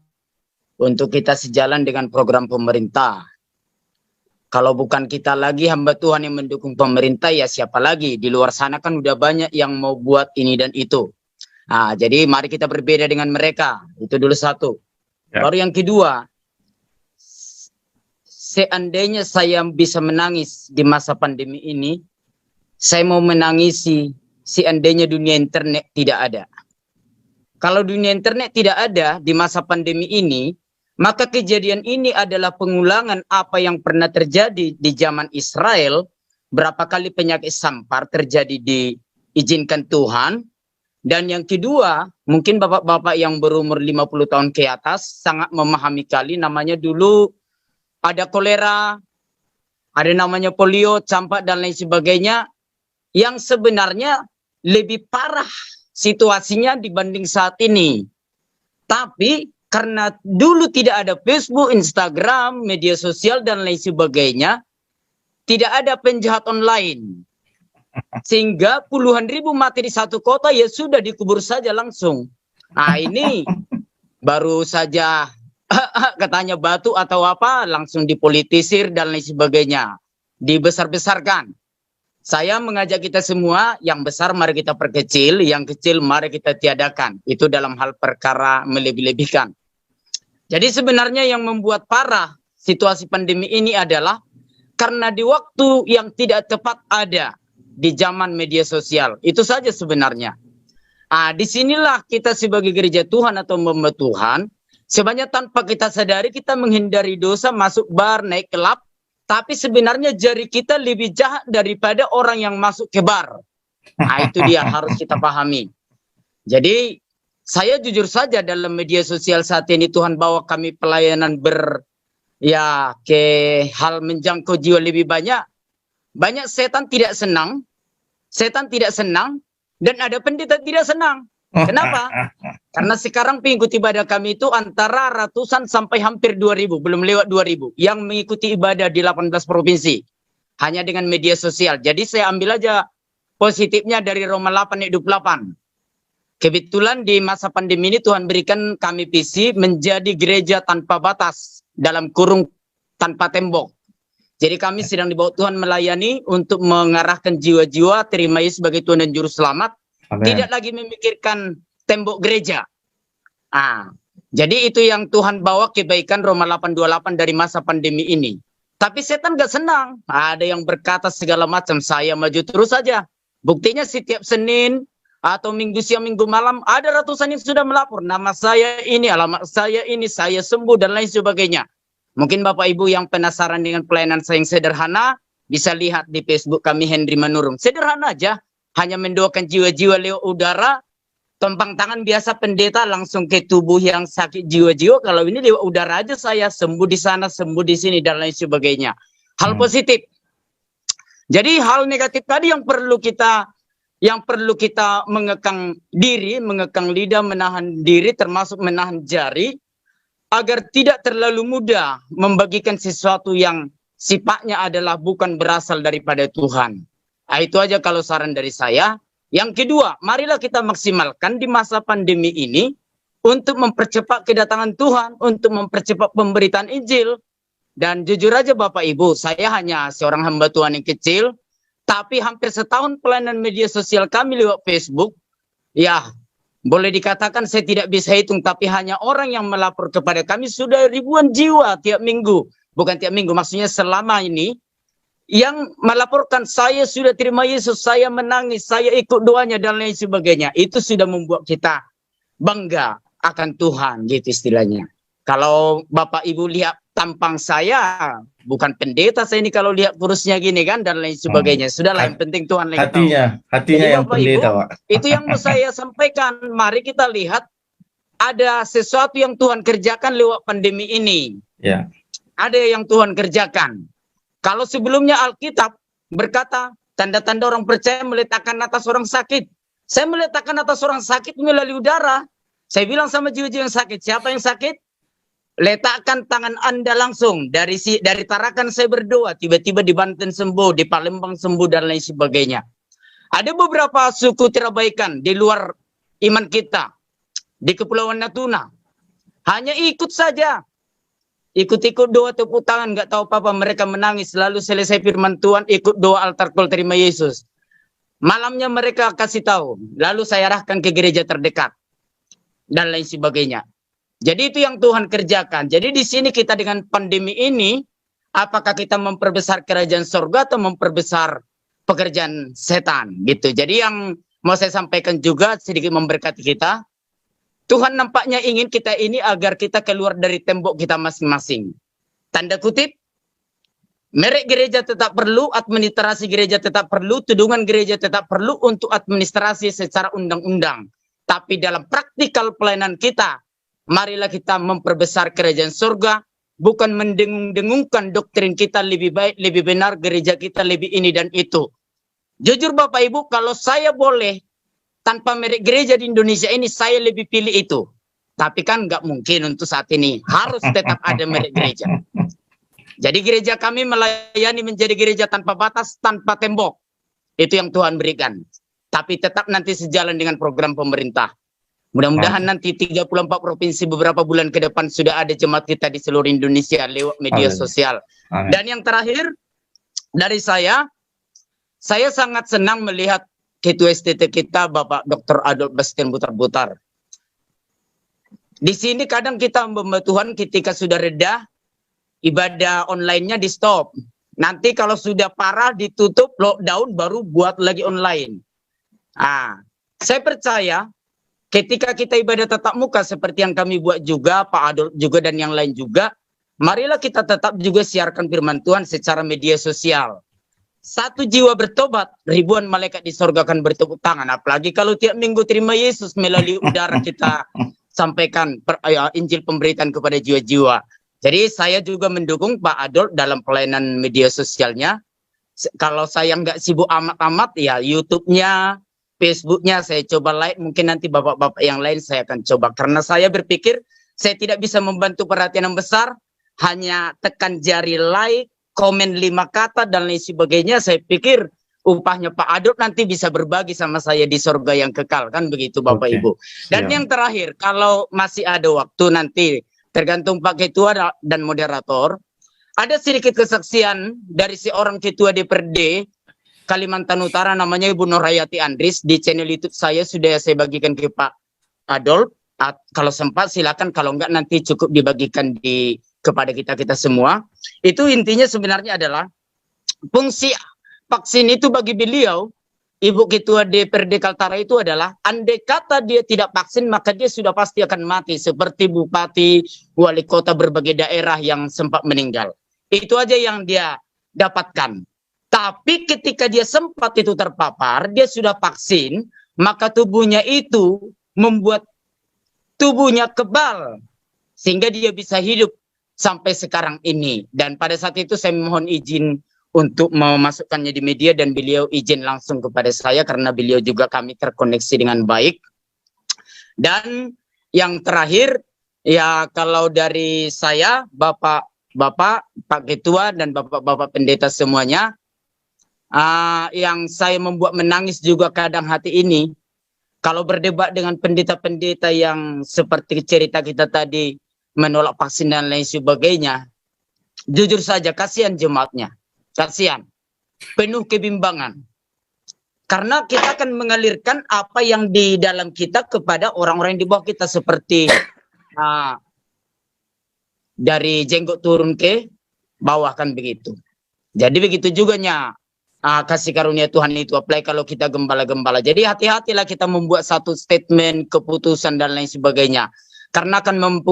[SPEAKER 8] untuk kita sejalan dengan program pemerintah. Kalau bukan kita lagi hamba Tuhan yang mendukung pemerintah, ya siapa lagi? Di luar sana kan udah banyak yang mau buat ini dan itu. Nah, jadi mari kita berbeda dengan mereka. Itu dulu satu. Ya. Baru yang kedua, seandainya saya bisa menangis di masa pandemi ini, saya mau menangisi seandainya dunia internet tidak ada. Kalau dunia internet tidak ada di masa pandemi ini, maka kejadian ini adalah pengulangan apa yang pernah terjadi di zaman Israel. Berapa kali penyakit sampar terjadi diizinkan Tuhan. Dan yang kedua, mungkin bapak-bapak yang berumur 50 tahun ke atas sangat memahami kali, namanya dulu ada kolera, ada namanya polio, campak dan lain sebagainya, yang sebenarnya lebih parah situasinya dibanding saat ini. Tapi karena dulu tidak ada Facebook, Instagram, media sosial dan lain sebagainya, tidak ada penjahat online. Sehingga puluhan ribu mati di satu kota, ya sudah dikubur saja langsung. Nah ini baru saja katanya batu atau apa, langsung dipolitisir dan lain sebagainya. Dibesar-besarkan. Saya mengajak kita semua, yang besar mari kita perkecil, yang kecil mari kita tiadakan. Itu dalam hal perkara melebih-lebihkan. Jadi sebenarnya yang membuat parah situasi pandemi ini adalah karena di waktu yang tidak tepat ada di zaman media sosial. Itu saja sebenarnya. Disinilah kita sebagai gereja Tuhan atau hamba Tuhan Sebenarnya tanpa kita sadari kita menghindari dosa, masuk bar, naik klub, tapi sebenarnya jari kita lebih jahat daripada orang yang masuk ke bar. Nah, itu dia harus kita pahami. Jadi saya jujur saja dalam media sosial saat ini Tuhan bawa kami pelayanan ke hal menjangkau jiwa lebih banyak. Banyak setan tidak senang dan ada pendeta tidak senang. Kenapa? Karena sekarang pengikut ibadah kami itu antara ratusan sampai hampir 2.000, belum lewat 2.000 yang mengikuti ibadah di 18 provinsi hanya dengan media sosial. Jadi saya ambil aja positifnya dari Roma 8 ayat 28. Kebetulan di masa pandemi ini Tuhan berikan kami visi menjadi gereja tanpa batas, dalam kurung tanpa tembok. Jadi kami sedang dibawa Tuhan melayani untuk mengarahkan jiwa-jiwa terima Yesus sebagai Tuhan dan Juru Selamat.
[SPEAKER 1] Amen.
[SPEAKER 8] Tidak lagi memikirkan tembok gereja. Jadi itu yang Tuhan bawa kebaikan Roma 8:28 dari masa pandemi ini. Tapi setan gak senang. Ada yang berkata segala macam, saya maju terus saja. Buktinya setiap Senin atau Minggu siang, Minggu malam, ada ratusan yang sudah melapor. Nama saya ini, alamat saya ini, saya sembuh, dan lain sebagainya. Mungkin Bapak Ibu yang penasaran dengan pelayanan saya yang sederhana, bisa lihat di Facebook kami Henry Manurung. Sederhana aja, hanya mendoakan jiwa-jiwa lewat udara, tumpang tangan biasa pendeta langsung ke tubuh yang sakit jiwa-jiwa. Kalau ini lewat udara aja saya sembuh di sana, sembuh di sini, dan lain sebagainya. Hal positif. Jadi hal negatif tadi yang perlu kita mengekang diri, mengekang lidah, menahan diri, termasuk menahan jari, agar tidak terlalu mudah membagikan sesuatu yang sifatnya adalah bukan berasal daripada Tuhan. Itu aja kalau saran dari saya. Yang kedua, marilah kita maksimalkan di masa pandemi ini untuk mempercepat kedatangan Tuhan, untuk mempercepat pemberitaan Injil. Dan jujur aja Bapak Ibu, saya hanya seorang hamba Tuhan yang kecil, tapi hampir setahun pelayanan media sosial kami lewat Facebook, ya boleh dikatakan saya tidak bisa hitung, tapi hanya orang yang melapor kepada kami sudah ribuan jiwa tiap minggu. Bukan tiap minggu, maksudnya selama ini, yang melaporkan saya sudah terima Yesus, saya menangis, saya ikut doanya, dan lain sebagainya. Itu sudah membuat kita bangga akan Tuhan, gitu istilahnya. Kalau Bapak Ibu lihat tampang saya, bukan pendeta saya ini kalau lihat kurusnya gini kan, dan lain sebagainya. Sudahlah, yang penting Tuhan lagi tahu.
[SPEAKER 1] Hatinya yang
[SPEAKER 8] Bapak
[SPEAKER 1] pendeta,
[SPEAKER 8] Ibu,
[SPEAKER 1] Pak.
[SPEAKER 8] itu yang mau saya sampaikan. Mari kita lihat ada sesuatu yang Tuhan kerjakan lewat pandemi ini.
[SPEAKER 1] Ya.
[SPEAKER 8] Ada yang Tuhan kerjakan. Kalau sebelumnya Alkitab berkata, tanda-tanda orang percaya meletakkan atas orang sakit. Saya meletakkan atas orang sakit melalui udara. Saya bilang sama jiwa-jiwa yang sakit, siapa yang sakit? Letakkan tangan Anda langsung. Dari Tarakan saya berdoa, tiba-tiba di Banten sembuh, di Palembang sembuh, dan lain sebagainya. Ada beberapa suku terabaikan di luar iman kita, di Kepulauan Natuna. Hanya ikut saja. Ikut-ikut doa, tepuk tangan, nggak tahu apa-apa, mereka menangis. Lalu selesai firman Tuhan, ikut doa altar call terima Yesus. Malamnya mereka kasih tahu. Lalu saya arahkan ke gereja terdekat. Dan lain sebagainya. Jadi itu yang Tuhan kerjakan. Jadi di sini kita dengan pandemi ini, apakah kita memperbesar kerajaan surga atau memperbesar pekerjaan setan gitu. Jadi yang mau saya sampaikan juga sedikit memberkati kita. Tuhan nampaknya ingin kita ini agar kita keluar dari tembok kita masing-masing. Tanda kutip, merek gereja tetap perlu, administrasi gereja tetap perlu, tudungan gereja tetap perlu untuk administrasi secara undang-undang. Tapi dalam praktikal pelayanan kita, marilah kita memperbesar kerajaan surga, bukan mendengung-dengungkan doktrin kita lebih baik, lebih benar, gereja kita lebih ini dan itu. Jujur Bapak Ibu, kalau saya boleh, tanpa merek gereja di Indonesia ini, saya lebih pilih itu. Tapi kan nggak mungkin untuk saat ini. Harus tetap ada merek gereja. Jadi gereja kami melayani menjadi gereja tanpa batas, tanpa tembok. Itu yang Tuhan berikan. Tapi tetap nanti sejalan dengan program pemerintah. Mudah-mudahan nanti 34 provinsi beberapa bulan ke depan sudah ada jemaat kita di seluruh Indonesia lewat media sosial. Dan yang terakhir dari saya sangat senang melihat Ketua STT kita Bapak Dr. Adolf Bastian Butar-Butar. Di sini kadang kita membantu Tuhan ketika sudah reda, ibadah online-nya di stop. Nanti kalau sudah parah ditutup, lockdown, baru buat lagi online. Saya percaya ketika kita ibadah tatap muka seperti yang kami buat juga, Pak Adolf juga dan yang lain juga, marilah kita tetap juga siarkan firman Tuhan secara media sosial. Satu jiwa bertobat, ribuan malaikat di sorga akan bertepuk tangan. Apalagi kalau tiap minggu terima Yesus melalui udara kita sampaikan Injil pemberitaan kepada jiwa-jiwa. Jadi saya juga mendukung Pak Adolf dalam pelayanan media sosialnya. Kalau saya nggak sibuk amat-amat, ya YouTube-nya, Facebook-nya saya coba like. Mungkin nanti bapak-bapak yang lain saya akan coba. Karena saya berpikir saya tidak bisa membantu perhatian yang besar, hanya tekan jari like, komen 5 kata dan lain sebagainya. Saya pikir upahnya Pak Adolf nanti bisa berbagi sama saya di surga yang kekal, kan begitu Bapak Ibu. Dan yang terakhir, kalau masih ada waktu nanti, tergantung Pak Ketua dan moderator, ada sedikit kesaksian dari seorang Ketua DPRD Kalimantan Utara, namanya Ibu Nurhayati Andris. Di channel YouTube saya sudah saya bagikan ke Pak Adolf. Kalau sempat silakan, kalau enggak nanti cukup dibagikan kepada kita semua. Itu intinya sebenarnya adalah fungsi vaksin itu bagi beliau, Ibu Ketua DPRD Kaltara, itu adalah andai kata dia tidak vaksin maka dia sudah pasti akan mati, seperti bupati, wali kota berbagai daerah yang sempat meninggal. Itu aja yang dia dapatkan. Tapi ketika dia sempat itu terpapar, dia sudah vaksin, maka tubuhnya itu membuat tubuhnya kebal sehingga dia bisa hidup sampai sekarang ini. Dan pada saat itu saya mohon izin untuk memasukkannya di media dan beliau izin langsung kepada saya karena beliau juga kami terkoneksi dengan baik. Dan yang terakhir, ya kalau dari saya, Bapak, Pak Ketua dan Bapak-Bapak pendeta semuanya, yang saya membuat menangis juga kadang hati ini, kalau berdebat dengan pendeta-pendeta yang seperti cerita kita tadi, menolak vaksin dan lain sebagainya, jujur saja kasihan jemaatnya. Kasihan, penuh kebimbangan. Karena kita akan mengalirkan apa yang di dalam kita kepada orang-orang di bawah kita, seperti dari jenggot turun ke bawah, kan begitu. Jadi begitu juga kasih karunia Tuhan itu apply kalau kita gembala-gembala. Jadi hati-hatilah kita membuat satu statement, keputusan dan lain sebagainya. Karena akan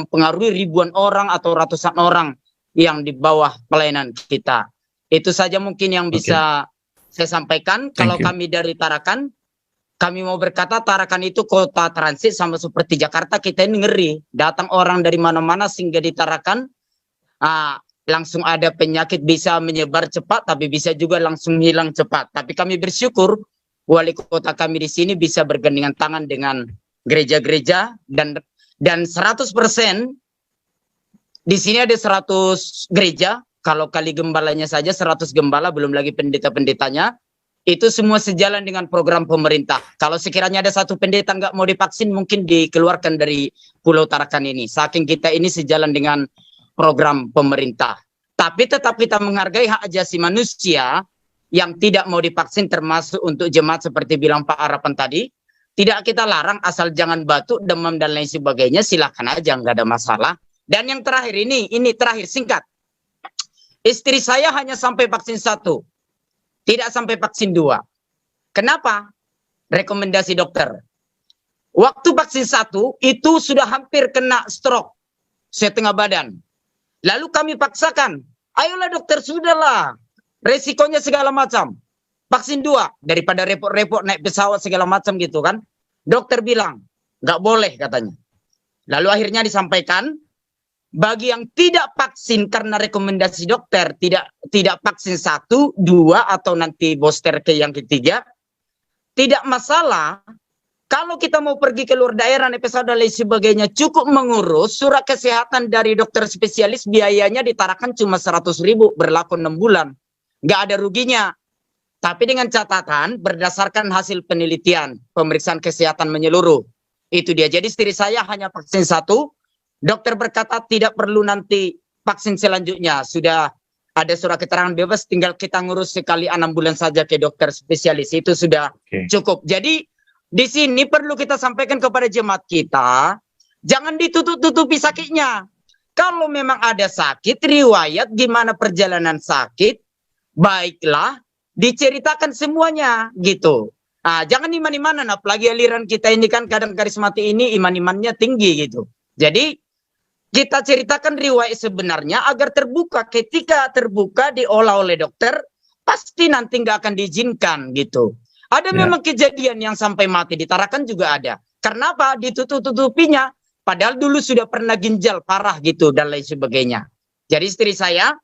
[SPEAKER 8] mempengaruhi ribuan orang atau ratusan orang yang di bawah pelayanan kita. Itu saja mungkin yang bisa saya sampaikan. Kalau kami dari Tarakan, kami mau berkata Tarakan itu kota transit sama seperti Jakarta. Kita ini ngeri, datang orang dari mana-mana sehingga di Tarakan langsung ada penyakit bisa menyebar cepat, tapi bisa juga langsung hilang cepat. Tapi kami bersyukur wali kota kami di sini bisa bergandengan tangan dengan gereja-gereja dan 100% di sini ada 100 gereja. Kalau kali gembalanya saja 100 gembala, belum lagi pendeta-pendetanya, itu semua sejalan dengan program pemerintah. Kalau sekiranya ada satu pendeta nggak mau divaksin, mungkin dikeluarkan dari Pulau Tarakan ini. Saking kita ini sejalan dengan program pemerintah. Tapi tetap kita menghargai hak asasi manusia yang tidak mau divaksin, termasuk untuk jemaat seperti bilang Pak Harapan tadi. Tidak kita larang, asal jangan batuk, demam, dan lain sebagainya, silakan aja, nggak ada masalah. Dan yang terakhir ini terakhir singkat. Istri saya hanya sampai vaksin 1, tidak sampai vaksin 2. Kenapa? Rekomendasi dokter. Waktu vaksin 1 itu sudah hampir kena stroke, setengah badan. Lalu kami paksakan, ayolah dokter, sudahlah, resikonya segala macam. Vaksin 2, daripada repot-repot naik pesawat segala macam gitu kan. Dokter bilang, nggak boleh katanya. Lalu akhirnya disampaikan, bagi yang tidak vaksin karena rekomendasi dokter, tidak vaksin 1, 2, atau nanti booster ke yang ketiga, tidak masalah. Kalau kita mau pergi ke luar daerah, naik pesawat dan lain sebagainya, cukup mengurus surat kesehatan dari dokter spesialis, biayanya ditarakan cuma 100.000, berlaku 6 bulan. Nggak ada ruginya. Tapi dengan catatan, berdasarkan hasil penelitian, pemeriksaan kesehatan menyeluruh. Itu dia. Jadi istri saya hanya vaksin 1, dokter berkata tidak perlu nanti vaksin selanjutnya. Sudah ada surat keterangan bebas, tinggal kita ngurus sekali 6 bulan saja ke dokter spesialis. Itu sudah cukup. Jadi di sini perlu kita sampaikan kepada jemaat kita, jangan ditutup-tutupi sakitnya. Kalau memang ada sakit, riwayat gimana perjalanan sakit, baiklah diceritakan semuanya gitu. Jangan iman-imanan, apalagi aliran kita ini kan kadang karismatik ini iman-imannya tinggi gitu. Jadi kita ceritakan riwayat sebenarnya agar terbuka. Ketika terbuka diolah oleh dokter, pasti nanti nggak akan diizinkan gitu. Ada memang kejadian yang sampai mati ditarakan juga ada. Karena apa? Ditutup-tutupinya. Padahal dulu sudah pernah ginjal parah gitu dan lain sebagainya. Jadi istri saya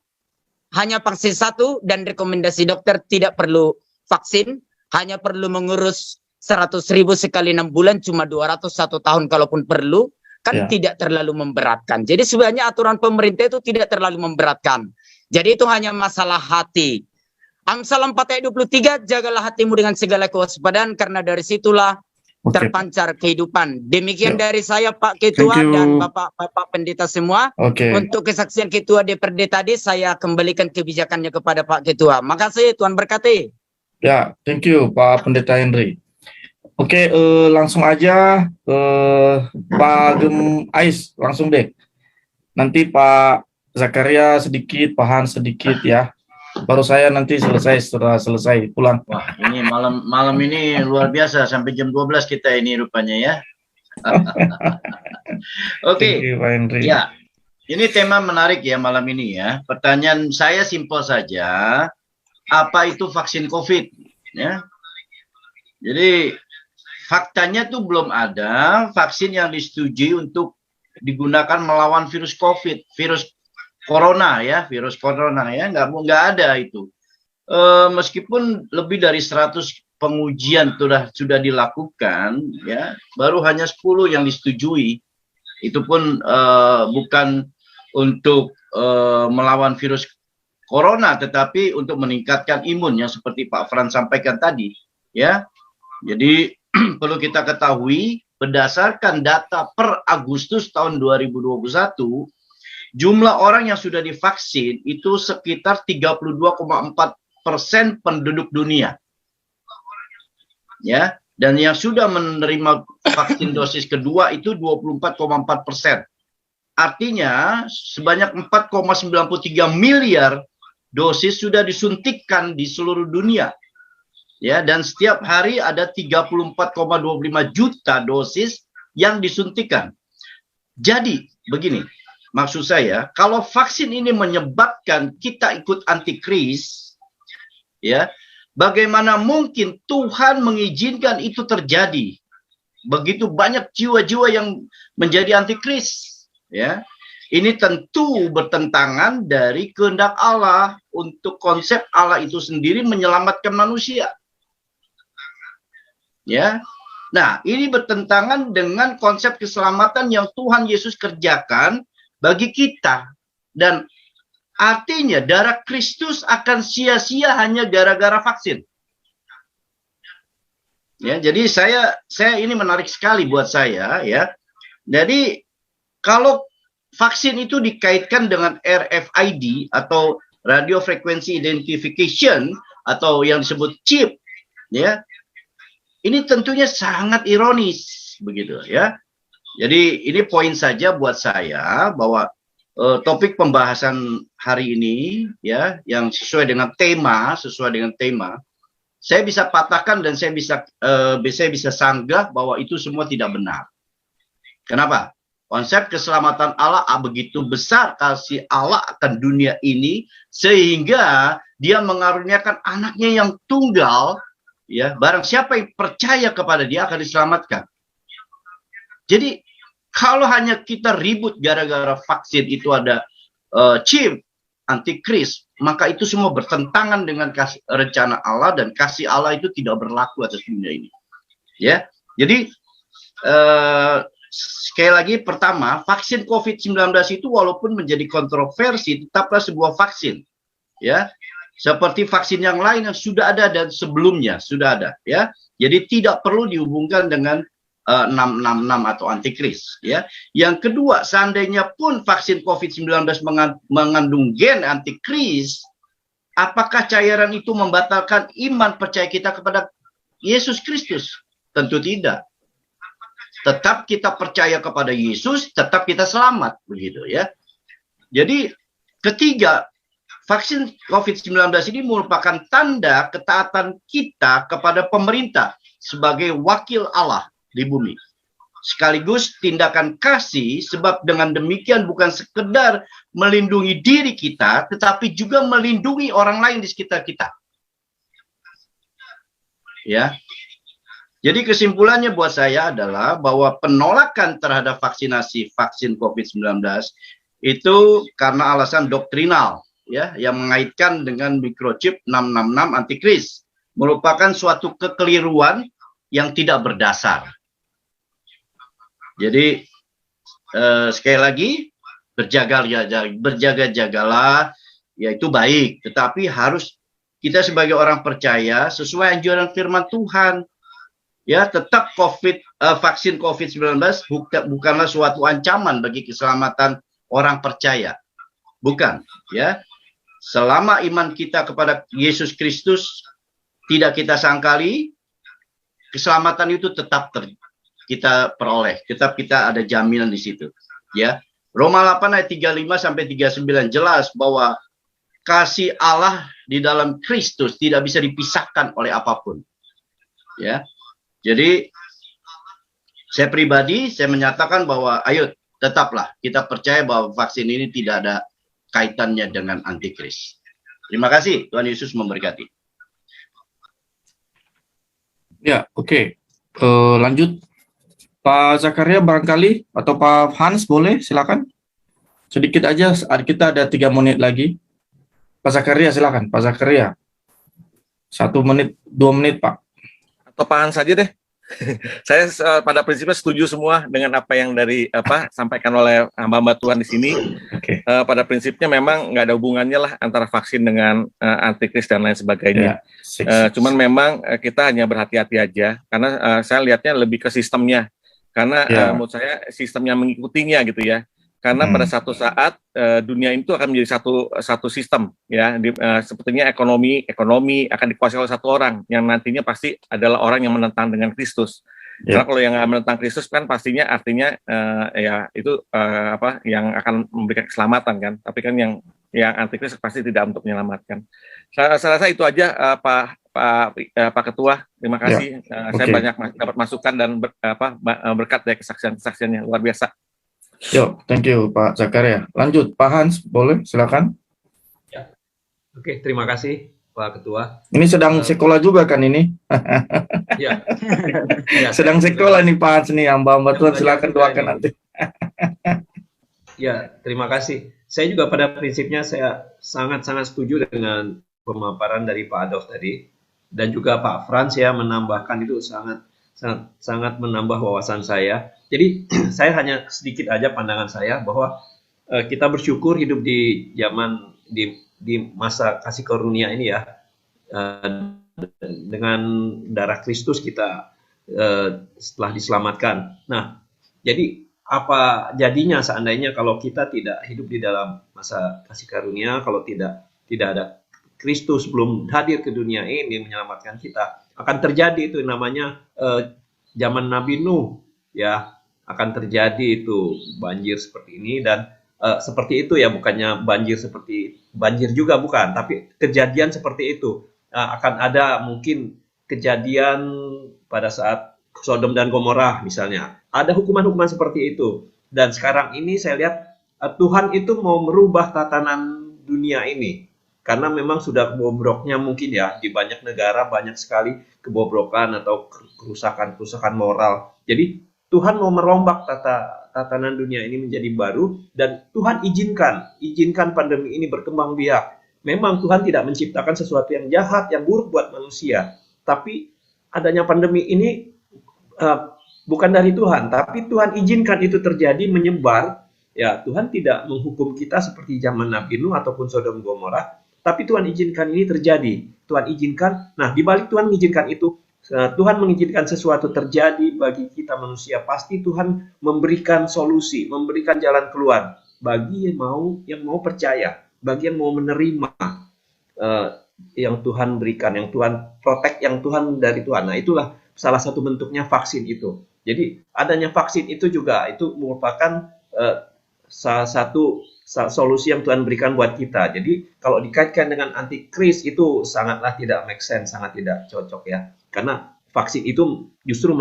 [SPEAKER 8] hanya vaksin 1 dan rekomendasi dokter tidak perlu vaksin. Hanya perlu mengurus 100.000 sekali 6 bulan, cuma 200 1 tahun kalaupun perlu, kan tidak terlalu memberatkan. Jadi sebenarnya aturan pemerintah itu tidak terlalu memberatkan. Jadi itu hanya masalah hati. Amsal 4 ayat 23, jagalah hatimu dengan segala kewaspadaan, karena dari situlah terpancar kehidupan. Demikian dari saya Pak Ketua dan Bapak Pendeta semua. Untuk kesaksian Ketua DPRD tadi, saya kembalikan kebijakannya kepada Pak Ketua. Makasih, Tuhan berkati.
[SPEAKER 1] Ya, thank you Pak Pendeta Henry. Oke, langsung aja Pak Gem Ais, langsung deh. Nanti Pak Zakaria sedikit, Pak Han sedikit ya. Baru saya nanti setelah selesai pulang.
[SPEAKER 9] Wah, ini malam ini luar biasa, sampai jam 12 kita ini rupanya ya. Oke.
[SPEAKER 1] Pak Henry.
[SPEAKER 9] Ya. Ini tema menarik ya malam ini ya. Pertanyaan saya simpel saja. Apa itu vaksin COVID? Ya. Jadi faktanya tuh belum ada vaksin yang disetujui untuk digunakan melawan virus COVID, virus corona ya, nggak ada itu. Meskipun lebih dari 100 pengujian sudah dilakukan, ya, baru hanya 10 yang disetujui. Itu pun bukan untuk melawan virus corona, tetapi untuk meningkatkan imun yang seperti Pak Frans sampaikan tadi, ya. Jadi perlu kita ketahui berdasarkan data per Agustus tahun 2021, jumlah orang yang sudah divaksin itu sekitar 32,4% penduduk dunia, ya. Dan yang sudah menerima vaksin dosis kedua itu 24,4%. Artinya sebanyak 4,93 miliar dosis sudah disuntikkan di seluruh dunia, ya, dan setiap hari ada 34,25 juta dosis yang disuntikan. Jadi begini, maksud saya, kalau vaksin ini menyebabkan kita ikut antikris, ya, bagaimana mungkin Tuhan mengizinkan itu terjadi? Begitu banyak jiwa-jiwa yang menjadi antikris, ya. Ini tentu bertentangan dari kehendak Allah untuk konsep Allah itu sendiri menyelamatkan manusia. Ya. Nah, ini bertentangan dengan konsep keselamatan yang Tuhan Yesus kerjakan bagi kita. Dan artinya darah Kristus akan sia-sia hanya gara-gara vaksin. Ya, jadi saya ini menarik sekali buat saya, ya. Jadi kalau vaksin itu dikaitkan dengan RFID atau radio frequency identification atau yang disebut chip, ya. Ini tentunya sangat ironis begitu, ya. Jadi ini poin saja buat saya bahwa topik pembahasan hari ini, ya, yang sesuai dengan tema, saya bisa patahkan dan saya bisa sanggah bahwa itu semua tidak benar. Kenapa? Konsep keselamatan Allah begitu besar kasih Allah akan dunia ini sehingga dia mengaruniakan anaknya yang tunggal, ya, barang siapa yang percaya kepada dia akan diselamatkan. Jadi kalau hanya kita ribut gara-gara vaksin itu ada chip antikris, maka itu semua bertentangan dengan rencana Allah dan kasih Allah itu tidak berlaku atas dunia ini. Ya, jadi sekali lagi, pertama, vaksin COVID-19 itu walaupun menjadi kontroversi, tetaplah sebuah vaksin, ya, seperti vaksin yang lain yang sudah ada dan sebelumnya sudah ada, ya. Jadi tidak perlu dihubungkan dengan 666 atau antikris, ya. Yang kedua, seandainya pun vaksin COVID-19 mengandung gen antikris, apakah cairan itu membatalkan iman percaya kita kepada Yesus Kristus? Tentu tidak. Tetap kita percaya kepada Yesus, tetap kita selamat, begitu, ya. Jadi ketiga, vaksin COVID-19 ini merupakan tanda ketaatan kita kepada pemerintah sebagai wakil Allah di bumi. Sekaligus tindakan kasih, sebab dengan demikian bukan sekedar melindungi diri kita, tetapi juga melindungi orang lain di sekitar kita. Ya. Jadi kesimpulannya buat saya adalah bahwa penolakan terhadap vaksin COVID-19 itu karena alasan doktrinal, ya, yang mengaitkan dengan microchip 666 antikris, merupakan suatu kekeliruan yang tidak berdasar. Jadi sekali lagi berjaga-jagalah, ya itu baik, tetapi harus kita sebagai orang percaya sesuai anjuran firman Tuhan, ya, tetap vaksin COVID-19 bukanlah suatu ancaman bagi keselamatan orang percaya, bukan, ya. Selama iman kita kepada Yesus Kristus tidak kita sangkali, keselamatan itu tetap kita peroleh, tetap kita ada jaminan di situ, ya. Roma 8 ayat 35 sampai 39 jelas bahwa kasih Allah di dalam Kristus tidak bisa dipisahkan oleh apapun, ya. Jadi saya pribadi saya menyatakan bahwa ayo tetaplah kita percaya bahwa vaksin ini tidak ada kaitannya dengan antikris. Terima kasih, Tuhan Yesus memberkati.
[SPEAKER 1] Ya, oke. Lanjut. Pak Zakaria barangkali, atau Pak Hans boleh, silakan. Sedikit aja, kita ada 3 menit lagi. Pak Zakaria silakan, Pak Zakaria. 1 menit, 2 menit Pak.
[SPEAKER 10] Atau Pak Hans saja deh. Saya pada prinsipnya setuju semua dengan apa yang sampaikan oleh hamba-hamba Tuhan di sini.
[SPEAKER 1] Okay.
[SPEAKER 10] Pada prinsipnya memang nggak ada hubungannya lah antara vaksin dengan antikris dan lain sebagainya. Cuman memang kita hanya berhati-hati aja karena saya lihatnya lebih ke sistemnya. Karena menurut saya sistemnya mengikutinya gitu ya. Karena pada satu saat dunia itu akan menjadi satu sistem ya. Sepertinya ekonomi akan dikuasai oleh satu orang yang nantinya pasti adalah orang yang menentang dengan Kristus. Karena kalau yang menentang Kristus kan pastinya artinya yang akan memberikan keselamatan kan. Tapi kan yang antikris pasti tidak untuk menyelamatkan. Saya rasa itu aja Pak Ketua. Terima kasih. Saya banyak dapat masukan dan berkat dari kesaksian-kesaksiannya luar biasa.
[SPEAKER 1] Yo, thank you Pak Zakaria. Lanjut Pak Hans, boleh silakan.
[SPEAKER 11] Ya. Oke, terima kasih Pak Ketua.
[SPEAKER 1] Ini sedang sekolah juga kan ini?
[SPEAKER 11] Ya.
[SPEAKER 1] Sedang sekolah nih Pak Hans nih, hamba-hamba Tuhan, silakan doakan nanti.
[SPEAKER 11] Ya, terima kasih. Saya juga pada prinsipnya saya sangat-sangat setuju dengan pemaparan dari Pak Adolf tadi, dan juga Pak Frans ya menambahkan itu sangat menambah wawasan saya. Jadi saya hanya sedikit aja pandangan saya bahwa kita bersyukur hidup di zaman di masa kasih karunia ini ya, dengan darah Kristus kita setelah diselamatkan. Nah, jadi apa jadinya seandainya kalau kita tidak hidup di dalam masa kasih karunia, kalau tidak ada Kristus belum hadir ke dunia ini menyelamatkan kita, akan terjadi itu namanya zaman Nabi Nuh ya, akan terjadi itu banjir seperti ini dan seperti itu ya, bukannya banjir seperti banjir juga bukan, tapi kejadian seperti itu. Akan ada mungkin kejadian pada saat Sodom dan Gomora misalnya, ada hukuman-hukuman seperti itu. Dan sekarang ini saya lihat Tuhan itu mau merubah tatanan dunia ini, karena memang sudah bobroknya mungkin ya, di banyak negara banyak sekali kebobrokan atau kerusakan moral. Jadi Tuhan mau merombak tatanan dunia ini menjadi baru, dan Tuhan izinkan pandemi ini berkembang biak. Memang Tuhan tidak menciptakan sesuatu yang jahat, yang buruk buat manusia, tapi adanya pandemi ini bukan dari Tuhan, tapi Tuhan izinkan itu terjadi, menyebar. Ya, Tuhan tidak menghukum kita seperti zaman Nabi Nuh ataupun Sodom Gomora, tapi Tuhan izinkan ini terjadi. Tuhan izinkan. Nah, di balik Tuhan mengizinkan itu, Tuhan mengizinkan sesuatu terjadi bagi kita manusia, pasti Tuhan memberikan solusi, memberikan jalan keluar bagi yang mau percaya, bagi yang mau menerima yang Tuhan berikan, yang Tuhan protect, yang Tuhan dari Tuhan. Nah, itulah salah satu bentuknya vaksin itu. Jadi adanya vaksin itu juga itu merupakan salah satu solusi yang Tuhan berikan buat kita. Jadi kalau dikaitkan dengan antikris itu sangatlah tidak make sense, sangat tidak cocok ya. Karena vaksin itu justru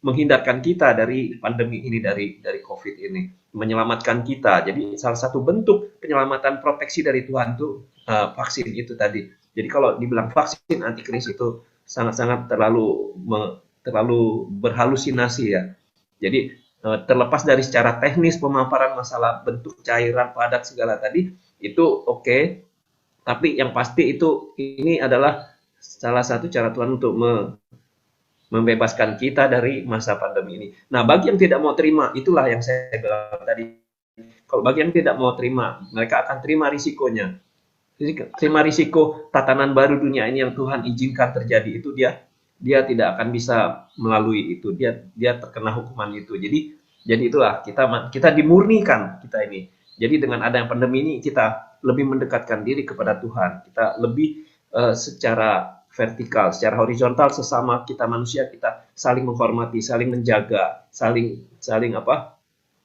[SPEAKER 11] menghindarkan kita dari pandemi ini, dari COVID ini, menyelamatkan kita. Jadi salah satu bentuk penyelamatan proteksi dari Tuhan itu vaksin itu tadi. Jadi kalau dibilang vaksin antikris itu sangat-sangat terlalu berhalusinasi ya. Jadi terlepas dari secara teknis pemaparan masalah bentuk cairan padat segala tadi itu oke, tapi yang pasti ini adalah salah satu cara Tuhan untuk membebaskan kita dari masa pandemi ini. Nah, bagi yang tidak mau terima, itulah yang saya bilang tadi. Kalau bagi yang tidak mau terima, mereka akan terima risikonya. Terima risiko tatanan baru dunia ini yang Tuhan izinkan terjadi itu dia tidak akan bisa melalui itu. Dia terkena hukuman itu. Jadi itulah kita dimurnikan kita ini. Jadi dengan adanya pandemi ini kita lebih mendekatkan diri kepada Tuhan. Kita lebih secara vertikal, secara horizontal sesama kita manusia kita saling menghormati, saling menjaga,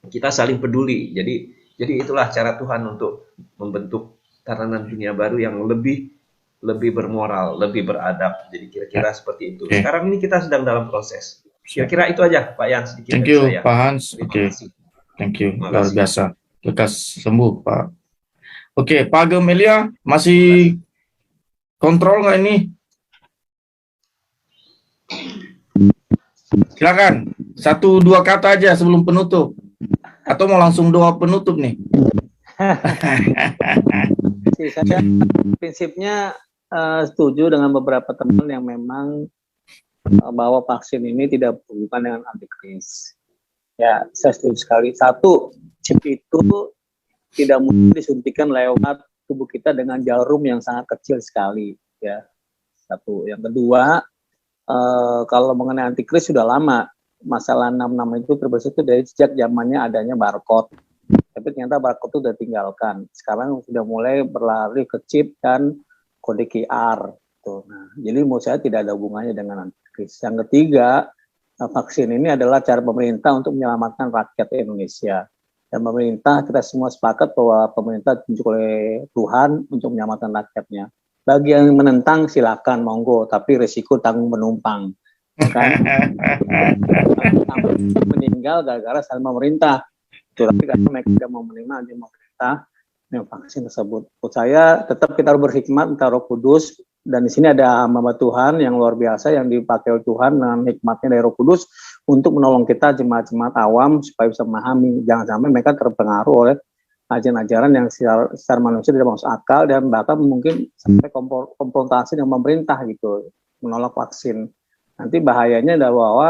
[SPEAKER 11] kita saling peduli. Jadi itulah cara Tuhan untuk membentuk tatanan dunia baru yang lebih bermoral, lebih beradab. Jadi kira-kira seperti itu. Sekarang ini kita sedang dalam proses. Kira-kira itu aja Pak Yan sedikit.
[SPEAKER 1] Thank you
[SPEAKER 11] saya.
[SPEAKER 1] Pak Hans. Oke. Thank you. Luar biasa. Lekas sembuh Pak. Oke, Pak Gemelia masih kontrol nggak ini? Silakan. 1-2 kata aja sebelum penutup. Atau mau langsung doa penutup nih?
[SPEAKER 12] Saya prinsipnya setuju dengan beberapa teman yang memang bahwa vaksin ini tidak berhubungan dengan antikris. Ya, saya setuju sekali. Satu, chip itu tidak mungkin disuntikan lewat tubuh kita dengan jarum yang sangat kecil sekali. Ya, satu. Yang kedua, kalau mengenai antikris sudah lama. Masalah 66 itu terbesit dari sejak zamannya adanya barcode. Tapi ternyata barcode itu sudah tinggalkan. Sekarang sudah mulai berlari ke chip dan kode QR. Tuh. Nah, jadi menurut saya tidak ada hubungannya dengan antikris. Yang ketiga, vaksin ini adalah cara pemerintah untuk menyelamatkan rakyat Indonesia. Dan pemerintah, kita semua sepakat bahwa pemerintah ditunjuk oleh Tuhan untuk menyelamatkan rakyatnya. Bagi yang menentang silakan, monggo. Tapi risiko tanggung penumpang. Kan? Meninggal gara-gara salah pemerintah. Tapi karena mereka tidak mau menerima di pemerintah yang vaksin tersebut. Menurut saya tetap kita harus berhikmat minta Roh Kudus, dan di sini ada hamba Tuhan yang luar biasa yang dipakai oleh Tuhan dengan hikmatnya dari Roh Kudus untuk menolong kita jemaat-jemaat awam supaya bisa memahami, jangan sampai mereka terpengaruh oleh ajaran-ajaran yang secara manusia tidak masuk akal dan bahkan mungkin sampai konfrontasi dengan pemerintah gitu, menolak vaksin. Nanti bahayanya adalah bahwa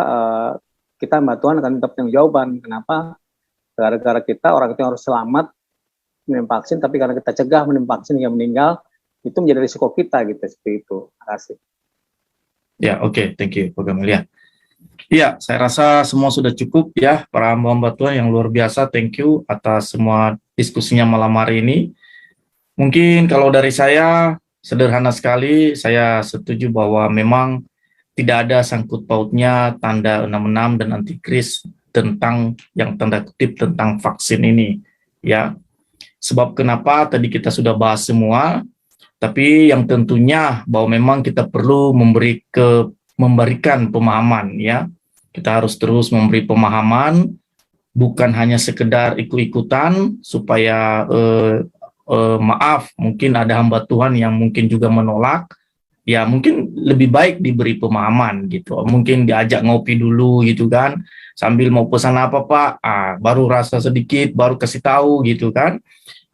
[SPEAKER 12] kita hamba Tuhan akan tetap tanggung jawaban. Kenapa? Gara-gara kita orang itu harus selamat minum vaksin, tapi karena kita cegah minum vaksin hingga meninggal, itu menjadi risiko kita gitu, seperti itu. Terima kasih.
[SPEAKER 1] Ya, oke, thank you, Pak Gemelia. Iya, saya rasa semua sudah cukup ya, para hamba Tuhan yang luar biasa. Thank you atas semua diskusinya malam hari ini. Mungkin kalau dari saya sederhana sekali, saya setuju bahwa memang tidak ada sangkut pautnya tanda 66 dan antikris tentang yang tanda kutip tentang vaksin ini ya. Sebab kenapa tadi kita sudah bahas semua, tapi yang tentunya bahwa memang kita perlu memberikan pemahaman ya. Kita harus terus memberi pemahaman, bukan hanya sekedar ikut-ikutan supaya maaf, mungkin ada hamba Tuhan yang mungkin juga menolak. Ya mungkin lebih baik diberi pemahaman gitu, mungkin diajak ngopi dulu gitu kan, sambil mau pesan apa Pak, baru rasa sedikit, baru kasih tahu gitu kan.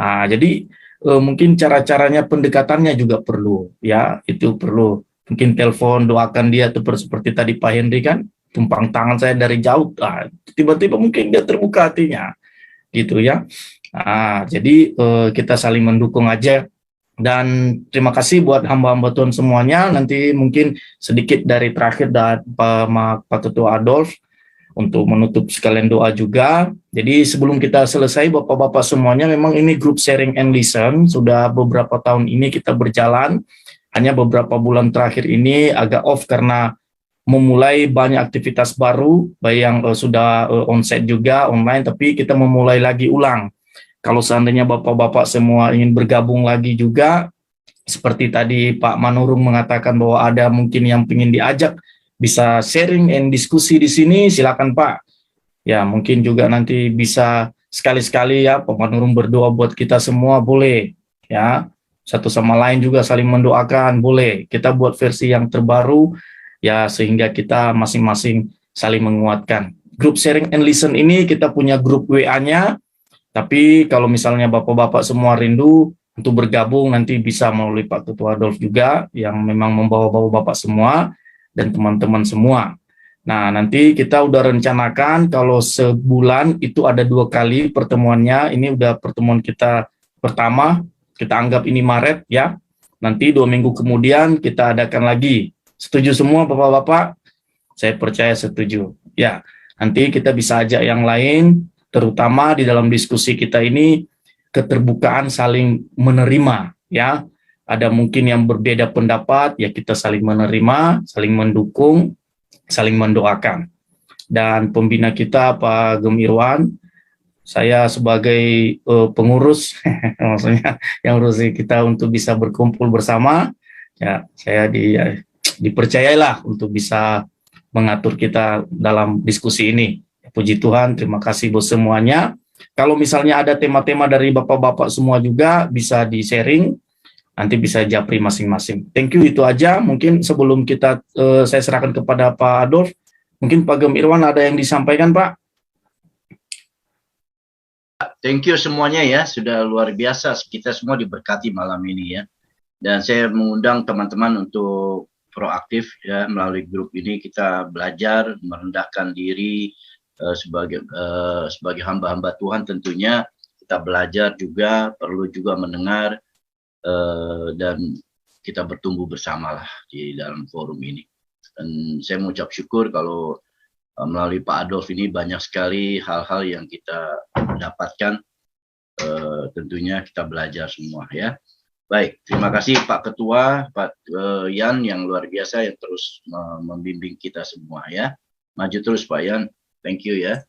[SPEAKER 1] Jadi mungkin cara-caranya pendekatannya juga perlu ya, itu perlu. Mungkin telepon doakan dia tuh seperti tadi Pak Henry kan, tumpang tangan saya dari jauh, tiba-tiba mungkin dia terbuka hatinya gitu ya. Jadi kita saling mendukung aja. Dan terima kasih buat hamba-hamba Tuhan semuanya. Nanti mungkin sedikit dari terakhir dari Pak Ketua Adolf untuk menutup sekalian doa juga. Jadi sebelum kita selesai, Bapak-Bapak semuanya, memang ini grup sharing and listen. Sudah beberapa tahun ini kita berjalan. Hanya beberapa bulan terakhir ini agak off karena memulai banyak aktivitas baru, baik yang sudah onsite juga, online, tapi kita memulai lagi ulang. Kalau seandainya Bapak-Bapak semua ingin bergabung lagi juga, seperti tadi Pak Manurung mengatakan bahwa ada mungkin yang ingin diajak, bisa sharing and diskusi di sini, silakan Pak. Ya, mungkin juga nanti bisa sekali-sekali ya Pak Manurung berdoa buat kita semua, boleh. Ya, satu sama lain juga saling mendoakan, boleh. Kita buat versi yang terbaru, ya sehingga kita masing-masing saling menguatkan. Grup sharing and listen ini kita punya grup WA-nya, tapi kalau misalnya Bapak-Bapak semua rindu untuk bergabung, nanti bisa melalui Pak Ketua Adolf juga, yang memang membawa-bawa Bapak semua dan teman-teman semua. Nah, nanti kita udah rencanakan kalau sebulan itu ada 2 kali pertemuannya. Ini udah pertemuan kita pertama, kita anggap ini Maret ya. Nanti 2 minggu kemudian kita adakan lagi. Setuju semua Bapak-Bapak? Saya percaya setuju. Ya, nanti kita bisa ajak yang lain, terutama di dalam diskusi kita ini keterbukaan saling menerima ya. Ada mungkin yang berbeda pendapat, ya kita saling menerima, saling mendukung, saling mendoakan. Dan pembina kita Pak Gemirwan, saya sebagai pengurus maksudnya yang urusi kita untuk bisa berkumpul bersama, ya saya dipercayailah untuk bisa mengatur kita dalam diskusi ini. Puji Tuhan, terima kasih buat semuanya. Kalau misalnya ada tema-tema dari Bapak-Bapak semua juga bisa di-sharing, nanti bisa japri masing-masing. Thank you, itu aja. Mungkin sebelum kita saya serahkan kepada Pak Adolf, mungkin Pak Gemirwan ada yang disampaikan, Pak?
[SPEAKER 9] Thank you semuanya ya, sudah luar biasa. Kita semua diberkati malam ini ya. Dan saya mengundang teman-teman untuk proaktif ya, melalui grup ini kita belajar merendahkan diri sebagai hamba-hamba Tuhan. Tentunya kita belajar juga, perlu juga mendengar dan kita bertumbuh bersamalah di dalam forum ini. Dan saya mengucap syukur kalau melalui Pak Adolf ini banyak sekali hal-hal yang kita dapatkan. Tentunya kita belajar semua ya. Baik, terima kasih Pak Ketua, Pak Yan yang luar biasa yang terus membimbing kita semua ya. Maju terus Pak Yan. Thank you ya.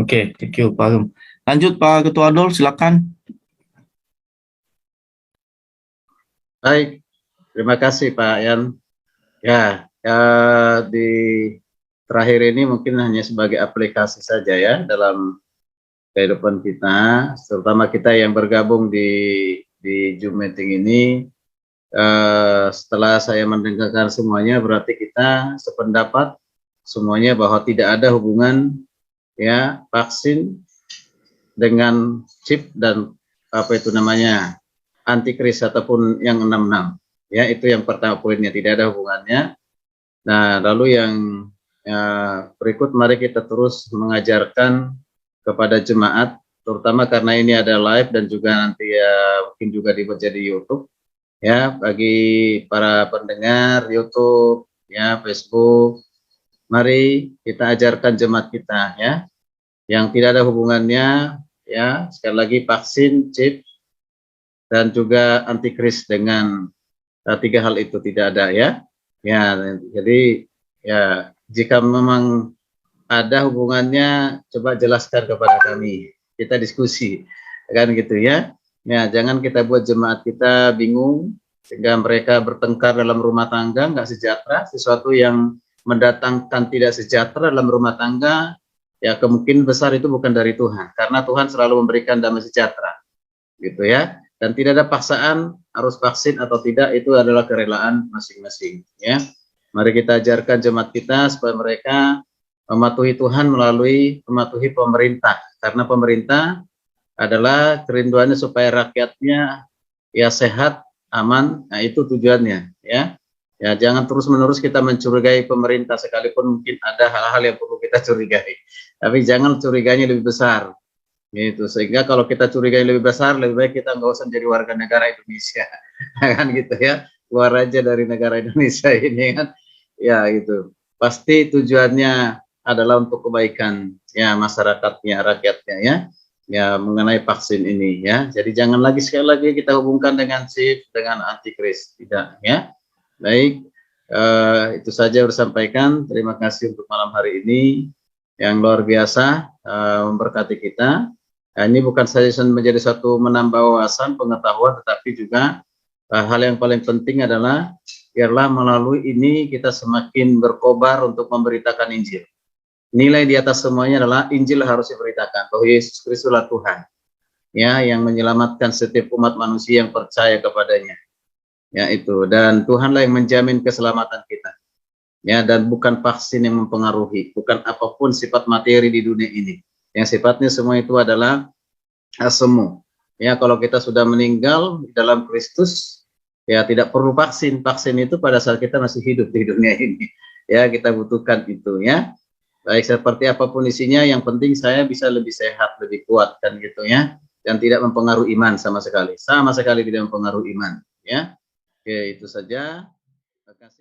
[SPEAKER 1] Oke, thank you Pak. Lanjut Pak Ketua Adolf, silakan.
[SPEAKER 4] Baik, terima kasih Pak Yan. Ya, di terakhir ini mungkin hanya sebagai aplikasi saja ya dalam kehidupan kita, terutama kita yang bergabung di Zoom meeting ini. Setelah saya mendengarkan semuanya, berarti kita sependapat semuanya bahwa tidak ada hubungan ya vaksin dengan chip dan apa itu namanya antikris ataupun yang 66 ya, itu yang pertama poinnya, tidak ada hubungannya. Nah, lalu yang berikut mari kita terus mengajarkan kepada jemaat, terutama karena ini ada live dan juga nanti ya mungkin juga dibuat jadi YouTube ya, bagi para pendengar YouTube ya, Facebook. Mari kita ajarkan jemaat kita ya, yang tidak ada hubungannya ya, sekali lagi vaksin, chip, dan juga antikris dengan 3 hal itu tidak ada ya. Ya, jadi ya jika memang ada hubungannya, coba jelaskan kepada kami, kita diskusi kan gitu ya. Ya, jangan kita buat jemaat kita bingung sehingga mereka bertengkar dalam rumah tangga, nggak sejahtera. Sesuatu yang mendatangkan tidak sejahtera dalam rumah tangga, ya kemungkinan besar itu bukan dari Tuhan, karena Tuhan selalu memberikan damai sejahtera, gitu ya. Dan tidak ada paksaan harus vaksin atau tidak, itu adalah kerelaan masing-masing, ya. Mari kita ajarkan jemaat kita supaya mereka mematuhi Tuhan melalui mematuhi pemerintah, karena pemerintah adalah kerinduannya supaya rakyatnya ya sehat, aman. Nah, itu tujuannya, ya. Ya, jangan terus-menerus kita mencurigai pemerintah, sekalipun mungkin ada hal-hal yang perlu kita curigai. Tapi jangan curiganya lebih besar. Gitu. Sehingga kalau kita curigai lebih besar, lebih baik kita nggak usah menjadi warga negara Indonesia. Kan gitu ya. Keluar aja dari negara Indonesia ini kan. Ya gitu. Pasti tujuannya adalah untuk kebaikan ya masyarakatnya, rakyatnya ya. Ya mengenai vaksin ini ya. Jadi jangan lagi sekali lagi kita hubungkan dengan chip, dengan antikris. Tidak ya. Baik, itu saja yang disampaikan. Terima kasih untuk malam hari ini yang luar biasa memberkati kita. Nah, ini bukan saja menjadi satu menambah wawasan, pengetahuan, tetapi juga hal yang paling penting adalah biarlah melalui ini kita semakin berkobar untuk memberitakan Injil. Nilai di atas semuanya adalah Injil harus diberitakan bahwa Yesus Kristuslah Tuhan, ya, yang menyelamatkan setiap umat manusia yang percaya kepadanya, ya itu. Dan Tuhanlah yang menjamin keselamatan kita, ya, dan bukan vaksin yang mempengaruhi, bukan apapun sifat materi di dunia ini. Yang sifatnya semua itu adalah semu. Ya, kalau kita sudah meninggal dalam Kristus, ya tidak perlu vaksin. Vaksin itu pada saat kita masih hidup di dunia ini. Ya, kita butuhkan itu, ya. Baik seperti apapun isinya, yang penting saya bisa lebih sehat, lebih kuat, kan gitu, ya. Dan tidak mempengaruhi iman sama sekali. Sama sekali tidak mempengaruhi iman, ya. Oke, itu saja. Terima kasih.